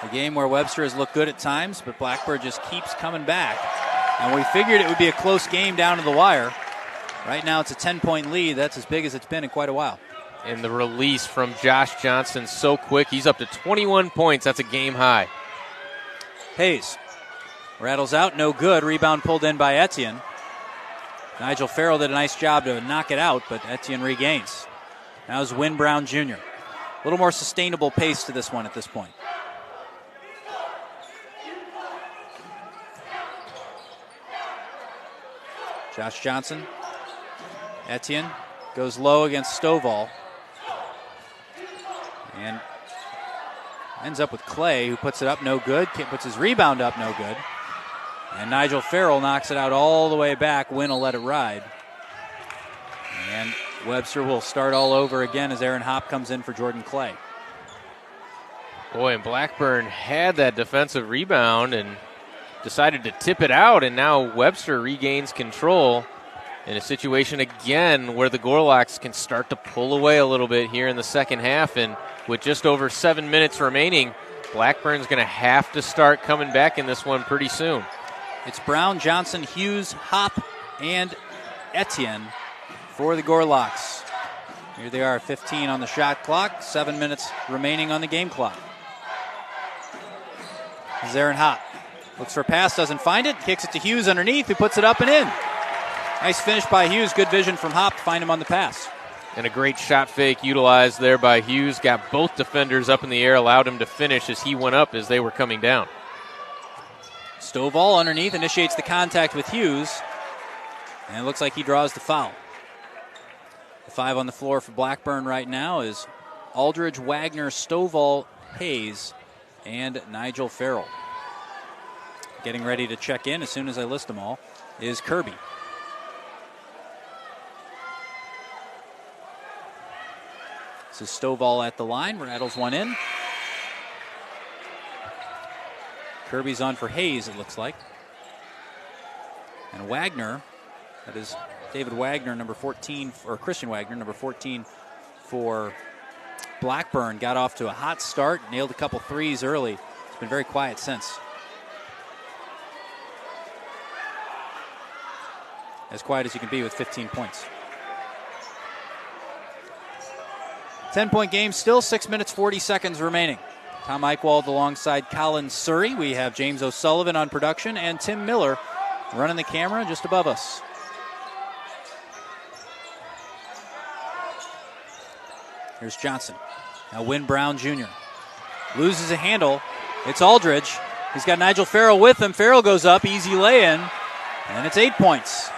A game where Webster has looked good at times, but Blackburn just keeps coming back. And we figured it would be a close game down to the wire. Right now it's a 10-point lead. That's as big as it's been in quite a while. And the release from Josh Johnson so quick. He's up to 21 points. That's a game high. Hayes rattles out, no good. Rebound pulled in by Etienne. Nigel Farrell did a nice job to knock it out, but Etienne regains. Now is Win Brown Jr. A little more sustainable pace to this one at this point. Josh Johnson. Etienne goes low against Stovall. And ends up with Clay, who puts it up, no good. Puts his rebound up, no good. And Nigel Farrell knocks it out all the way back. Win will let it ride. And Webster will start all over again as Aaron Hopp comes in for Jordan Clay. Boy, and Blackburn had that defensive rebound and decided to tip it out, and now Webster regains control in a situation again where the Gorlocks can start to pull away a little bit here in the second half. And with just over 7 minutes remaining, Blackburn's going to have to start coming back in this one pretty soon. It's Brown, Johnson, Hughes, Hopp, and Etienne for the Gorlocks. Here they are, 15 on the shot clock, 7 minutes remaining on the game clock. This is Aaron Hopp. Looks for a pass, doesn't find it, kicks it to Hughes underneath, who puts it up and in. Nice finish by Hughes, good vision from Hopp to find him on the pass. And a great shot fake utilized there by Hughes. Got both defenders up in the air, allowed him to finish as he went up as they were coming down. Stovall underneath initiates the contact with Hughes. And it looks like he draws the foul. The 5 on the floor for Blackburn right now is Aldridge, Wagner, Stovall, Hayes, and Nigel Farrell. Getting ready to check in as soon as I list them all is Kirby. This is Stovall at the line, rattles one in. Kirby's on for Hayes, it looks like. And Wagner, that is David Wagner, number 14, or Christian Wagner, number 14 for Blackburn, got off to a hot start, nailed a couple threes early. It's been very quiet since. As quiet as you can be with 15 points. 10-point game, still 6 minutes, 40 seconds remaining. Tom Eichwald alongside Colin Surrey. We have James O'Sullivan on production and Tim Miller running the camera just above us. Here's Johnson. Now Win Brown Jr. Loses a handle. It's Aldridge. He's got Nigel Farrell with him. Farrell goes up, easy lay-in, and it's 8 points.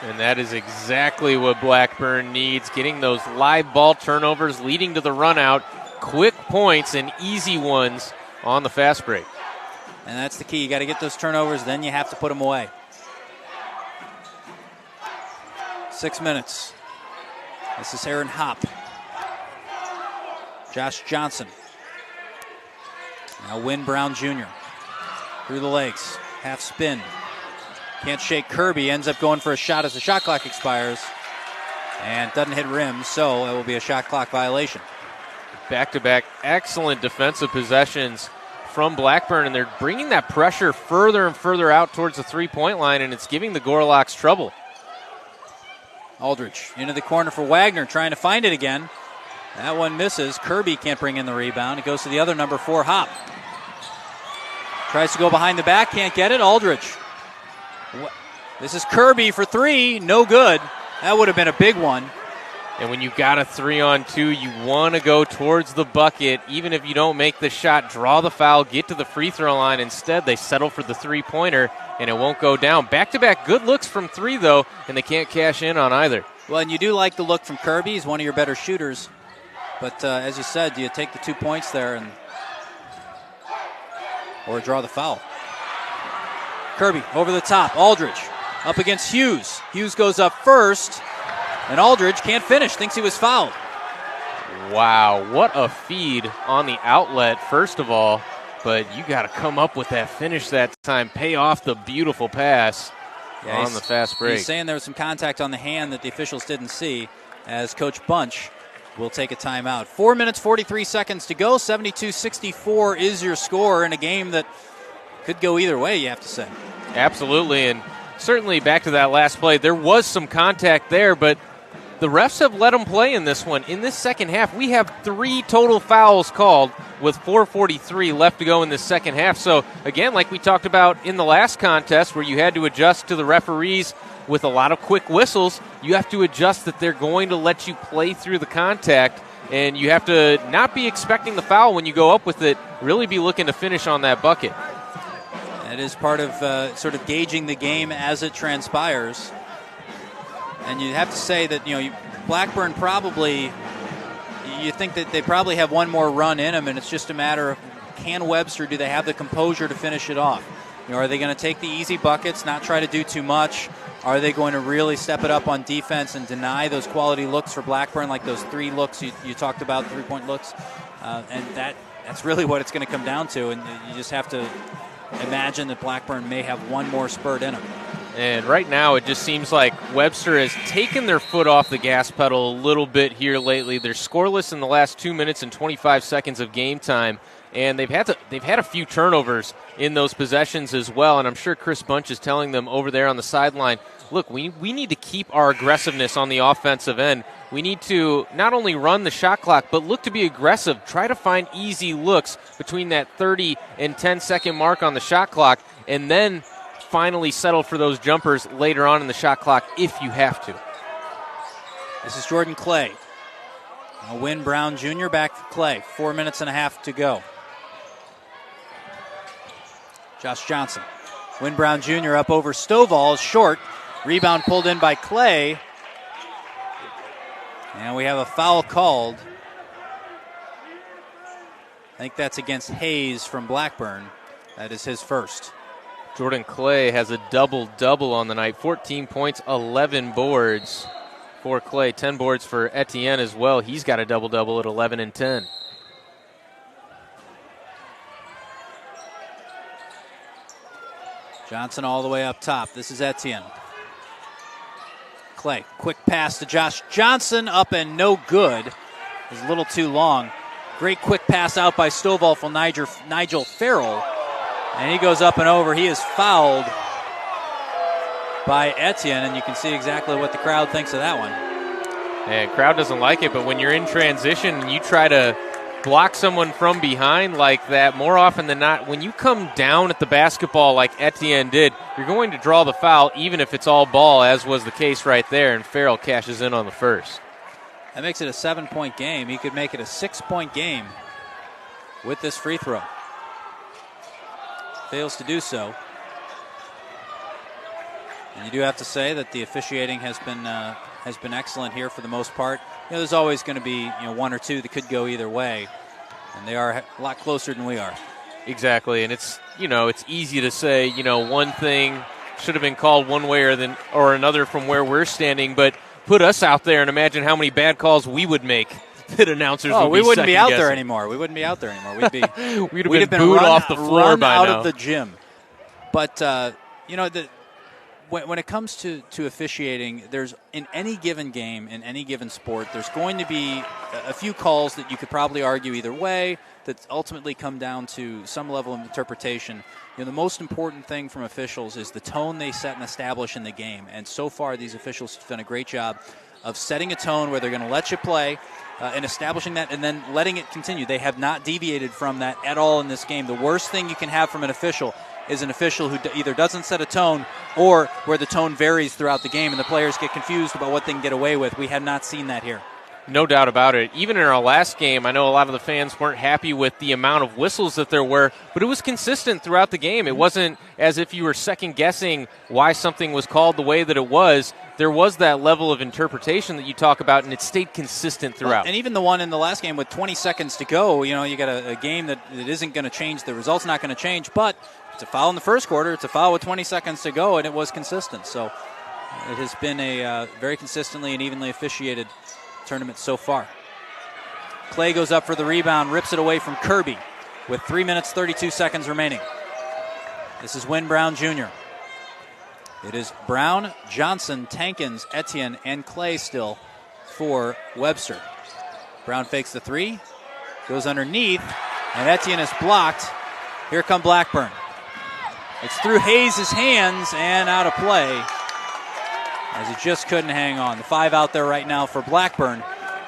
And that is exactly what Blackburn needs, getting those live ball turnovers leading to the run out. Quick points and easy ones on the fast break. And that's the key. You got to get those turnovers, then you have to put them away. 6 minutes. This is Aaron Hopp. Josh Johnson. Now Win Brown Jr. Through the legs. Half spin. Can't shake Kirby. Ends up going for a shot as the shot clock expires. And doesn't hit rim, so it will be a shot clock violation. Back-to-back excellent defensive possessions from Blackburn, and they're bringing that pressure further and further out towards the three-point line, and it's giving the Gorlocks trouble. Aldridge into the corner for Wagner, trying to find it again. That one misses. Kirby can't bring in the rebound. It goes to the other number 4, Hopp. Tries to go behind the back, can't get it. Aldridge This is Kirby for three. No good. That would have been a big one. And when you got a 3-on-2, you want to go towards the bucket. Even if you don't make the shot, draw the foul, get to the free throw line. Instead, they settle for the three-pointer, and it won't go down. Back-to-back good looks from three, though, and they can't cash in on either. Well, and you do like the look from Kirby. He's one of your better shooters. But as you said, do you take the 2 points there or draw the foul? Kirby over the top. Aldridge up against Hughes. Hughes goes up first. And Aldridge can't finish, thinks he was fouled. Wow, what a feed on the outlet, first of all. But you got to come up with that finish that time, pay off the beautiful pass on the fast break. He's saying there was some contact on the hand that the officials didn't see, as Coach Bunch will take a timeout. 4 minutes, 43 seconds to go. 72-64 is your score in a game that could go either way, you have to say. Absolutely, and certainly back to that last play, there was some contact there, but the refs have let them play in this one. In this second half, we have 3 total fouls called with 4:43 left to go in the second half. So, again, like we talked about in the last contest where you had to adjust to the referees with a lot of quick whistles, you have to adjust that they're going to let you play through the contact, and you have to not be expecting the foul when you go up with it, really be looking to finish on that bucket. It is part of sort of gauging the game as it transpires. And you have to say that, Blackburn probably, you think that they probably have one more run in them, and it's just a matter of, can Webster, do they have the composure to finish it off? Are they going to take the easy buckets, not try to do too much? Are they going to really step it up on defense and deny those quality looks for Blackburn, like those 3 looks you talked about, 3-point looks? And that's really what it's going to come down to, and you just have to imagine that Blackburn may have one more spurt in them. And right now it just seems like Webster has taken their foot off the gas pedal a little bit here lately. They're scoreless in the last 2 minutes and 25 seconds of game time, and they've had a few turnovers in those possessions as well. And I'm sure Chris Bunch is telling them over there on the sideline, look, we need to keep our aggressiveness on the offensive end. We need to not only run the shot clock, but look to be aggressive. Try to find easy looks between that 30 and 10-second mark on the shot clock, and then finally settle for those jumpers later on in the shot clock if you have to. This is Jordan Clay. Wynn Brown Jr. back to Clay. 4 minutes and a half to go. Josh Johnson. Wynn Brown Jr. up over Stovall, is short. Rebound pulled in by Clay. And we have a foul called. I think that's against Hayes from Blackburn. That is his first. Jordan Clay has a double-double on the night. 14 points, 11 boards for Clay. 10 boards for Etienne as well. He's got a double-double at 11 and 10. Johnson all the way up top. This is Etienne. Clay, quick pass to Josh Johnson, up and no good. It was a little too long. Great quick pass out by Stovall from Nigel Farrell. And he goes up and over. He is fouled by Etienne, and you can see exactly what the crowd thinks of that one. And crowd doesn't like it, but when you're in transition and you try to block someone from behind like that, more often than not, when you come down at the basketball like Etienne did, you're going to draw the foul even if it's all ball, as was the case right there, and Farrell cashes in on the first. That makes it a 7-point game. He could make it a 6-point game with this free throw. Fails to do so. And you do have to say that the officiating has been excellent here for the most part. There's always going to be one or two that could go either way, and they are a lot closer than we are. Exactly, and it's easy to say one thing should have been called one way or another from where we're standing, but put us out there and imagine how many bad calls we would make. That announcers would be we wouldn't be out there second-guessing. anymore. We wouldn't be out there anymore. We'd have been booed off the floor by out now. of the gym. But when it comes to officiating, there's in any given game, in any given sport, there's going to be a few calls that you could probably argue either way that ultimately come down to some level of interpretation. The most important thing from officials is the tone they set and establish in the game. And so far, these officials have done a great job of setting a tone where they're going to let you play and establishing that and then letting it continue. They have not deviated from that at all in this game. The worst thing you can have from an official is an official who either doesn't set a tone or where the tone varies throughout the game and the players get confused about what they can get away with. We have not seen that here. No doubt about it. Even in our last game, I know a lot of the fans weren't happy with the amount of whistles that there were, but it was consistent throughout the game. It wasn't as if you were second-guessing why something was called the way that it was. There was that level of interpretation that you talk about, and it stayed consistent throughout. Well, and even the one in the last game with 20 seconds to go, you got a game that isn't going to change. The result's not going to change, but it's a foul in the first quarter. It's a foul with 20 seconds to go, and it was consistent. So it has been a very consistently and evenly officiated tournament so far. Clay goes up for the rebound, rips it away from Kirby with 3 minutes, 32 seconds remaining. This is Win Brown Jr. It is Brown, Johnson, Tankins, Etienne, and Clay still for Webster. Brown fakes the three, goes underneath, and Etienne is blocked. Here come Blackburn. It's through Hayes' hands and out of play, as he just couldn't hang on. The 5 out there right now for Blackburn.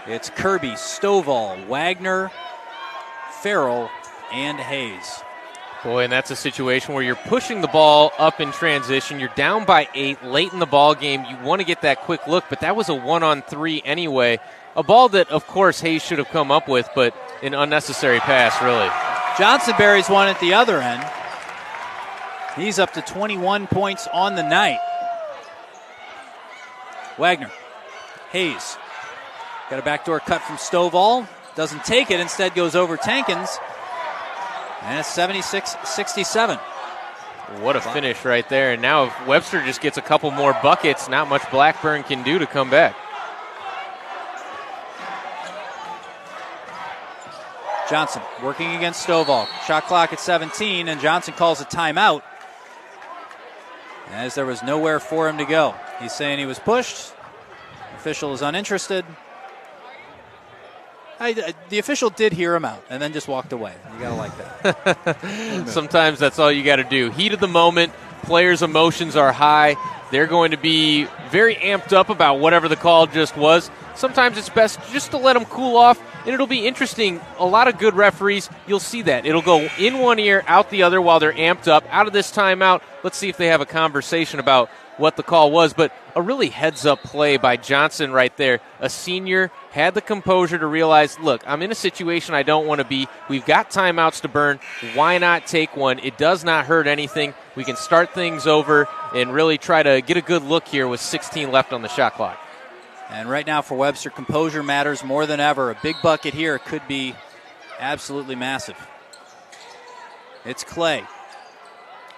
It's Kirby, Stovall, Wagner, Farrell, and Hayes. Boy, and that's a situation where you're pushing the ball up in transition. You're down by 8 late in the ball game. You want to get that quick look, but that was a 1-on-3 anyway. A ball that, of course, Hayes should have come up with, but an unnecessary pass, really. Johnson buries one at the other end. He's up to 21 points on the night. Wagner, Hayes, got a backdoor cut from Stovall, doesn't take it, instead goes over Tankins, and it's 76-67. What a finish right there, and now if Webster just gets a couple more buckets, not much Blackburn can do to come back. Johnson working against Stovall, shot clock at 17, and Johnson calls a timeout, as there was nowhere for him to go. He's saying he was pushed. The official is uninterested. The official did hear him out and then just walked away. You got to like that. Sometimes that's all you got to do. Heat of the moment, players' emotions are high. They're going to be very amped up about whatever the call just was. Sometimes it's best just to let them cool off, and it'll be interesting. A lot of good referees, you'll see that. It'll go in one ear, out the other while they're amped up. Out of this timeout, let's see if they have a conversation about what the call was. But a really heads-up play by Johnson right there. A senior had the composure to realize, look, I'm in a situation I don't want to be. We've got timeouts to burn. Why not take one? It does not hurt anything. We can start things over and really try to get a good look here with 16 left on the shot clock. And right now for Webster, composure matters more than ever. A big bucket here could be absolutely massive. It's Clay.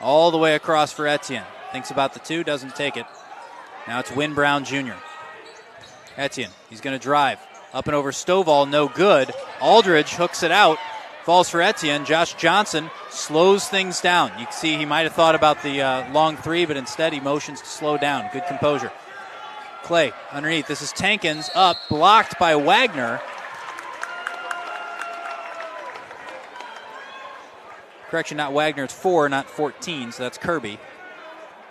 All the way across for Etienne. Thinks about the two, doesn't take it. Now it's Win Brown Jr. Etienne, he's going to drive. Up and over Stovall, no good. Aldridge hooks it out. Falls for Etienne. Josh Johnson slows things down. You can see he might have thought about the long three, but instead he motions to slow down. Good composure. Clay underneath. This is Tankins up, blocked by Wagner. Correction, not Wagner. It's 4, not 14, so that's Kirby.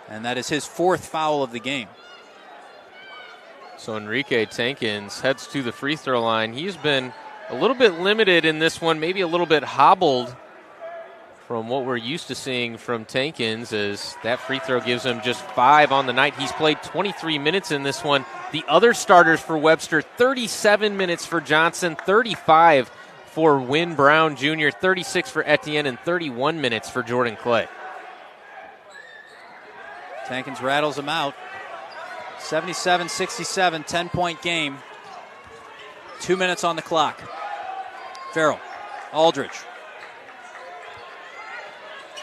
And that is his 4th foul of the game. So Enrique Tankins heads to the free throw line. He's been a little bit limited in this one, maybe a little bit hobbled from what we're used to seeing from Tankins, as that free throw gives him just 5 on the night. He's played 23 minutes in this one. The other starters for Webster, 37 minutes for Johnson, 35 for Win Brown Jr., 36 for Etienne, and 31 minutes for Jordan Clay. Tankins rattles him out. 77-67, 10-point game. 2 minutes on the clock. Farrell, Aldridge.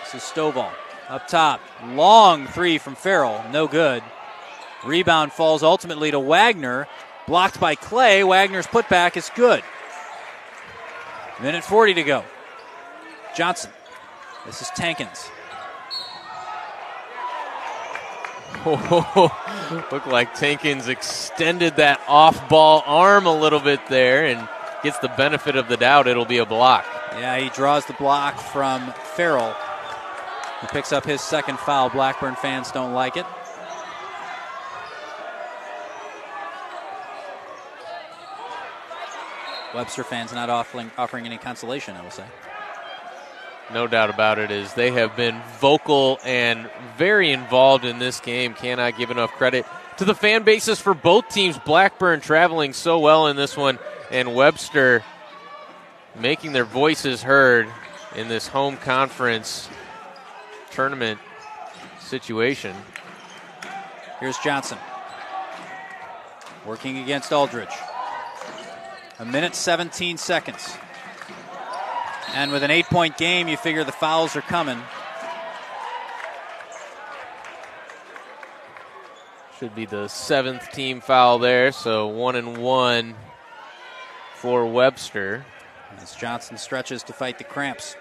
This is Stovall up top. Long three from Farrell, no good. Rebound falls ultimately to Wagner. Blocked by Clay. Wagner's putback is good. Minute 40 to go. Johnson. This is Tankins. Looked like Tankins extended that off-ball arm a little bit there and gets the benefit of the doubt. It'll be a block. Yeah, he draws the block from Farrell. He picks up his 2nd foul. Blackburn fans don't like it. Webster fans not offering any consolation, I will say. No doubt about it, is they have been vocal and very involved in this game. Cannot give enough credit to the fan bases for both teams. Blackburn traveling so well in this one, and Webster making their voices heard in this home conference tournament situation. Here's Johnson working against Aldridge. 1:17. And with an 8-point game, you figure the fouls are coming. Should be the 7th team foul there, so 1-1 for Webster. As Johnson stretches to fight the cramps.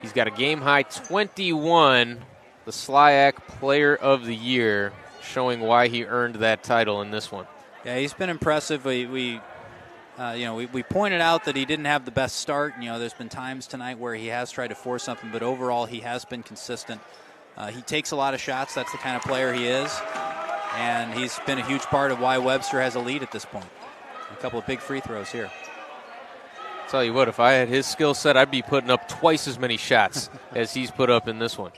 He's got a game-high 21, the SLIAC Player of the Year, showing why he earned that title in this one. Yeah, he's been impressive. We pointed out that he didn't have the best start. There's been times tonight where he has tried to force something, but overall he has been consistent. He takes a lot of shots. That's the kind of player he is. And he's been a huge part of why Webster has a lead at this point. A couple of big free throws here. Tell you what, if I had his skill set, I'd be putting up twice as many shots as he's put up in this one.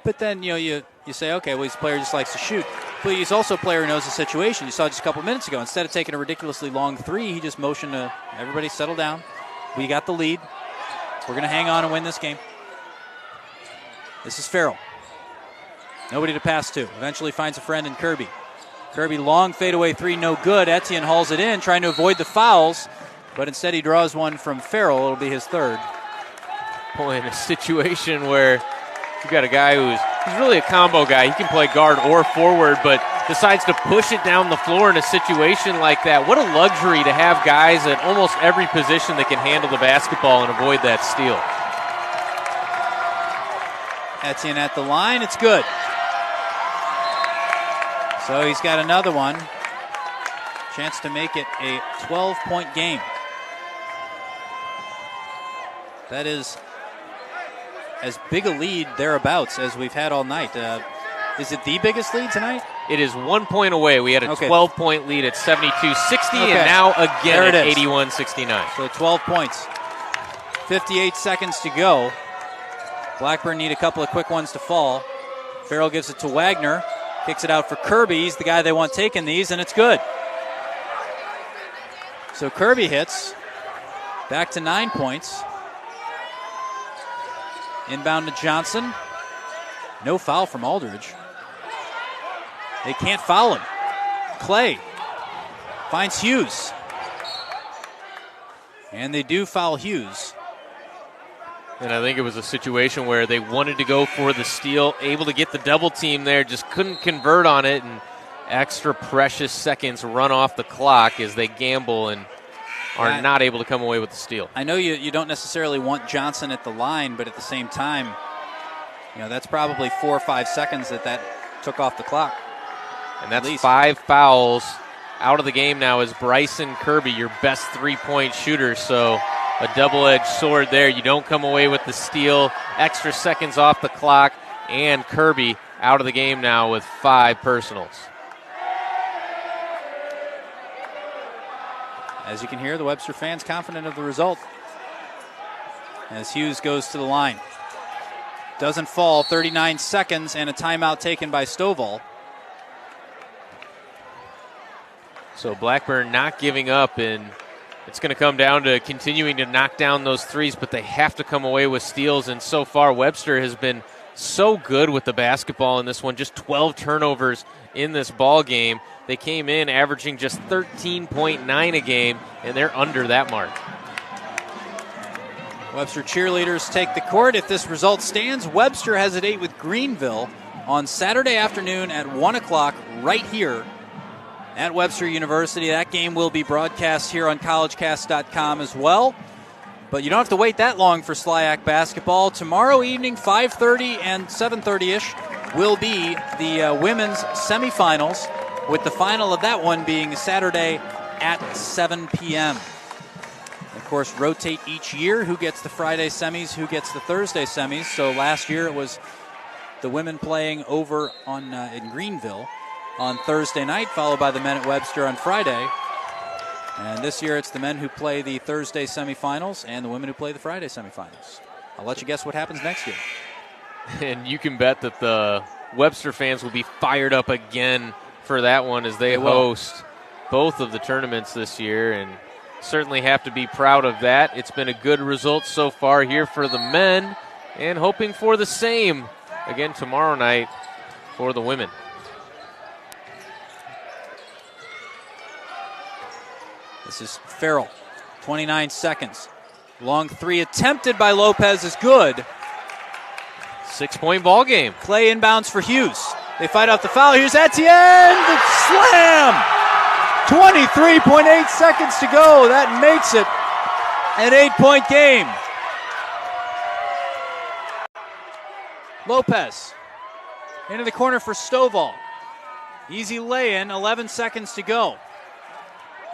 But then, you say, okay, well, he's a player who just likes to shoot. But he's also a player who knows the situation. You saw just a couple minutes ago. Instead of taking a ridiculously long three, he just motioned to everybody settle down. We got the lead. We're going to hang on and win this game. This is Farrell. Nobody to pass to. Eventually finds a friend in Kirby. Kirby, long fadeaway three, no good. Etienne hauls it in, trying to avoid the fouls. But instead he draws one from Farrell. It'll be his third. Boy, in a situation where you've got a guy he's really a combo guy. He can play guard or forward, but decides to push it down the floor in a situation like that. What a luxury to have guys at almost every position that can handle the basketball and avoid that steal. Etienne at the line. It's good. So he's got another one. Chance to make it a 12-point game. That is as big a lead thereabouts as we've had all night. Is it the biggest lead tonight? It is 1 point away. We had a 12-point lead at 72-60, and now again at 81-69. So 12 points. 58 seconds to go. Blackburn need a couple of quick ones to fall. Farrell gives it to Wagner. Kicks it out for Kirby. He's the guy they want taking these, and it's good. So Kirby hits. Back to 9 points. Inbound to Johnson. No foul from Aldridge. They can't foul him. Clay finds Hughes. And they do foul Hughes. And I think it was a situation where they wanted to go for the steal, able to get the double team there, just couldn't convert on it, and extra precious seconds run off the clock as they gamble and are not able to come away with the steal. I know you don't necessarily want Johnson at the line, but at the same time, that's probably 4 or 5 seconds that took off the clock. And that's 5 fouls out of the game now is Bryson Kirby, your best three-point shooter. So a double-edged sword there. You don't come away with the steal. Extra seconds off the clock. And Kirby out of the game now with 5 personals. As you can hear, the Webster fans confident of the result. As Hughes goes to the line. Doesn't fall, 39 seconds, and a timeout taken by Stovall. So Blackburn not giving up, and it's going to come down to continuing to knock down those threes, but they have to come away with steals, and so far Webster has been so good with the basketball in this one, just 12 turnovers in this ball game. They came in averaging just 13.9 a game, and they're under that mark. Webster cheerleaders take the court. If this result stands, Webster has a date with Greenville on Saturday afternoon at 1 o'clock right here at Webster University. That game will be broadcast here on collegecast.com as well. But you don't have to wait that long for SLIAC basketball. Tomorrow evening, 5:30 and 7:30-ish, will be the women's semifinals, with the final of that one being Saturday at 7 p.m. Of course, rotate each year who gets the Friday semis, who gets the Thursday semis. So last year it was the women playing over in Greenville on Thursday night, followed by the men at Webster on Friday. And this year it's the men who play the Thursday semifinals and the women who play the Friday semifinals. I'll let you guess what happens next year. And you can bet that the Webster fans will be fired up again for that one as they host both of the tournaments this year, and certainly have to be proud of that. It's been a good result so far here for the men, and hoping for the same again tomorrow night for the women. This is Farrell, 29 seconds. Long three attempted by Lopez is good. 6-point ball game. Clay inbounds for Hughes. They fight out the foul. Here's Etienne. The slam. 23.8 seconds to go. That makes it an 8-point game. Lopez into the corner for Stovall. Easy lay-in. 11 seconds to go.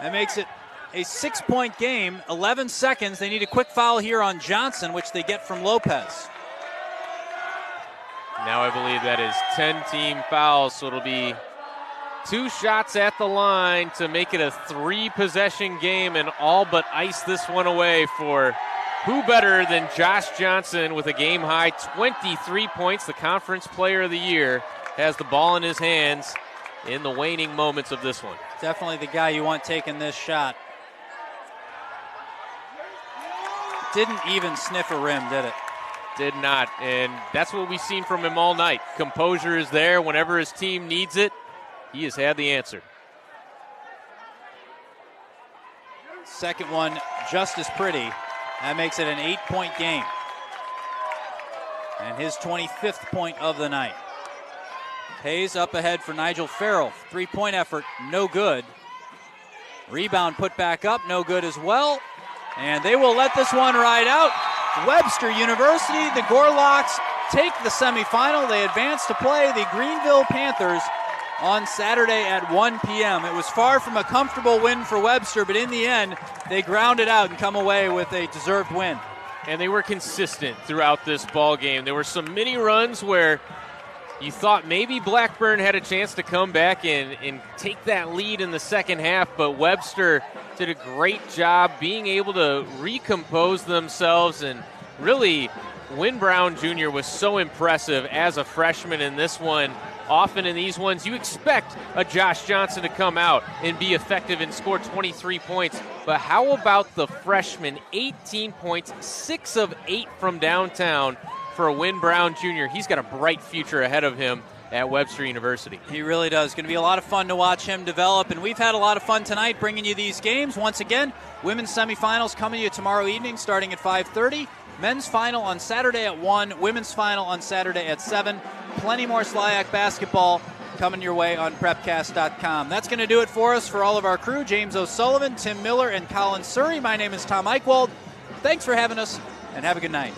That makes it a 6-point game. 11 seconds. They need a quick foul here on Johnson, which they get from Lopez. Now I believe that is 10 team fouls, so it'll be 2 shots at the line to make it a 3-possession game and all but ice this one away for who better than Josh Johnson with a game-high 23 points. The Conference Player of the Year has the ball in his hands in the waning moments of this one. Definitely the guy you want taking this shot. Didn't even sniff a rim, did it? Did not, and that's what we've seen from him all night. Composure is there whenever his team needs it. He has had the answer. Second one just as pretty. That makes it an 8-point game. And his 25th point of the night. Hayes up ahead for Nigel Farrell. 3-point effort, no good. Rebound put back up, no good as well. And they will let this one ride out. Webster University, the Gorlocks take the semifinal. They advance to play the Greenville Panthers on Saturday at 1 p.m. It was far from a comfortable win for Webster, but in the end, they ground it out and come away with a deserved win. And they were consistent throughout this ball game. There were some mini runs where you thought maybe Blackburn had a chance to come back and take that lead in the second half, but Webster did a great job being able to recompose themselves, and really, Wynn Brown Jr. was so impressive as a freshman in this one. Often in these ones, you expect a Josh Johnson to come out and be effective and score 23 points, but how about the freshman? 18 points, 6 of 8 from downtown for a Wynn Brown Jr. He's got a bright future ahead of him at Webster University. He really does. Going to be a lot of fun to watch him develop, and we've had a lot of fun tonight bringing you these games. Once again, women's semifinals coming to you tomorrow evening starting at 5:30. Men's final on Saturday at 1. Women's final on Saturday at 7. Plenty more SLIAC basketball coming your way on prepcast.com. That's going to do it for us. For all of our crew, James O'Sullivan, Tim Miller, and Colin Surrey, my name is Tom Eichwald. Thanks for having us, and have a good night.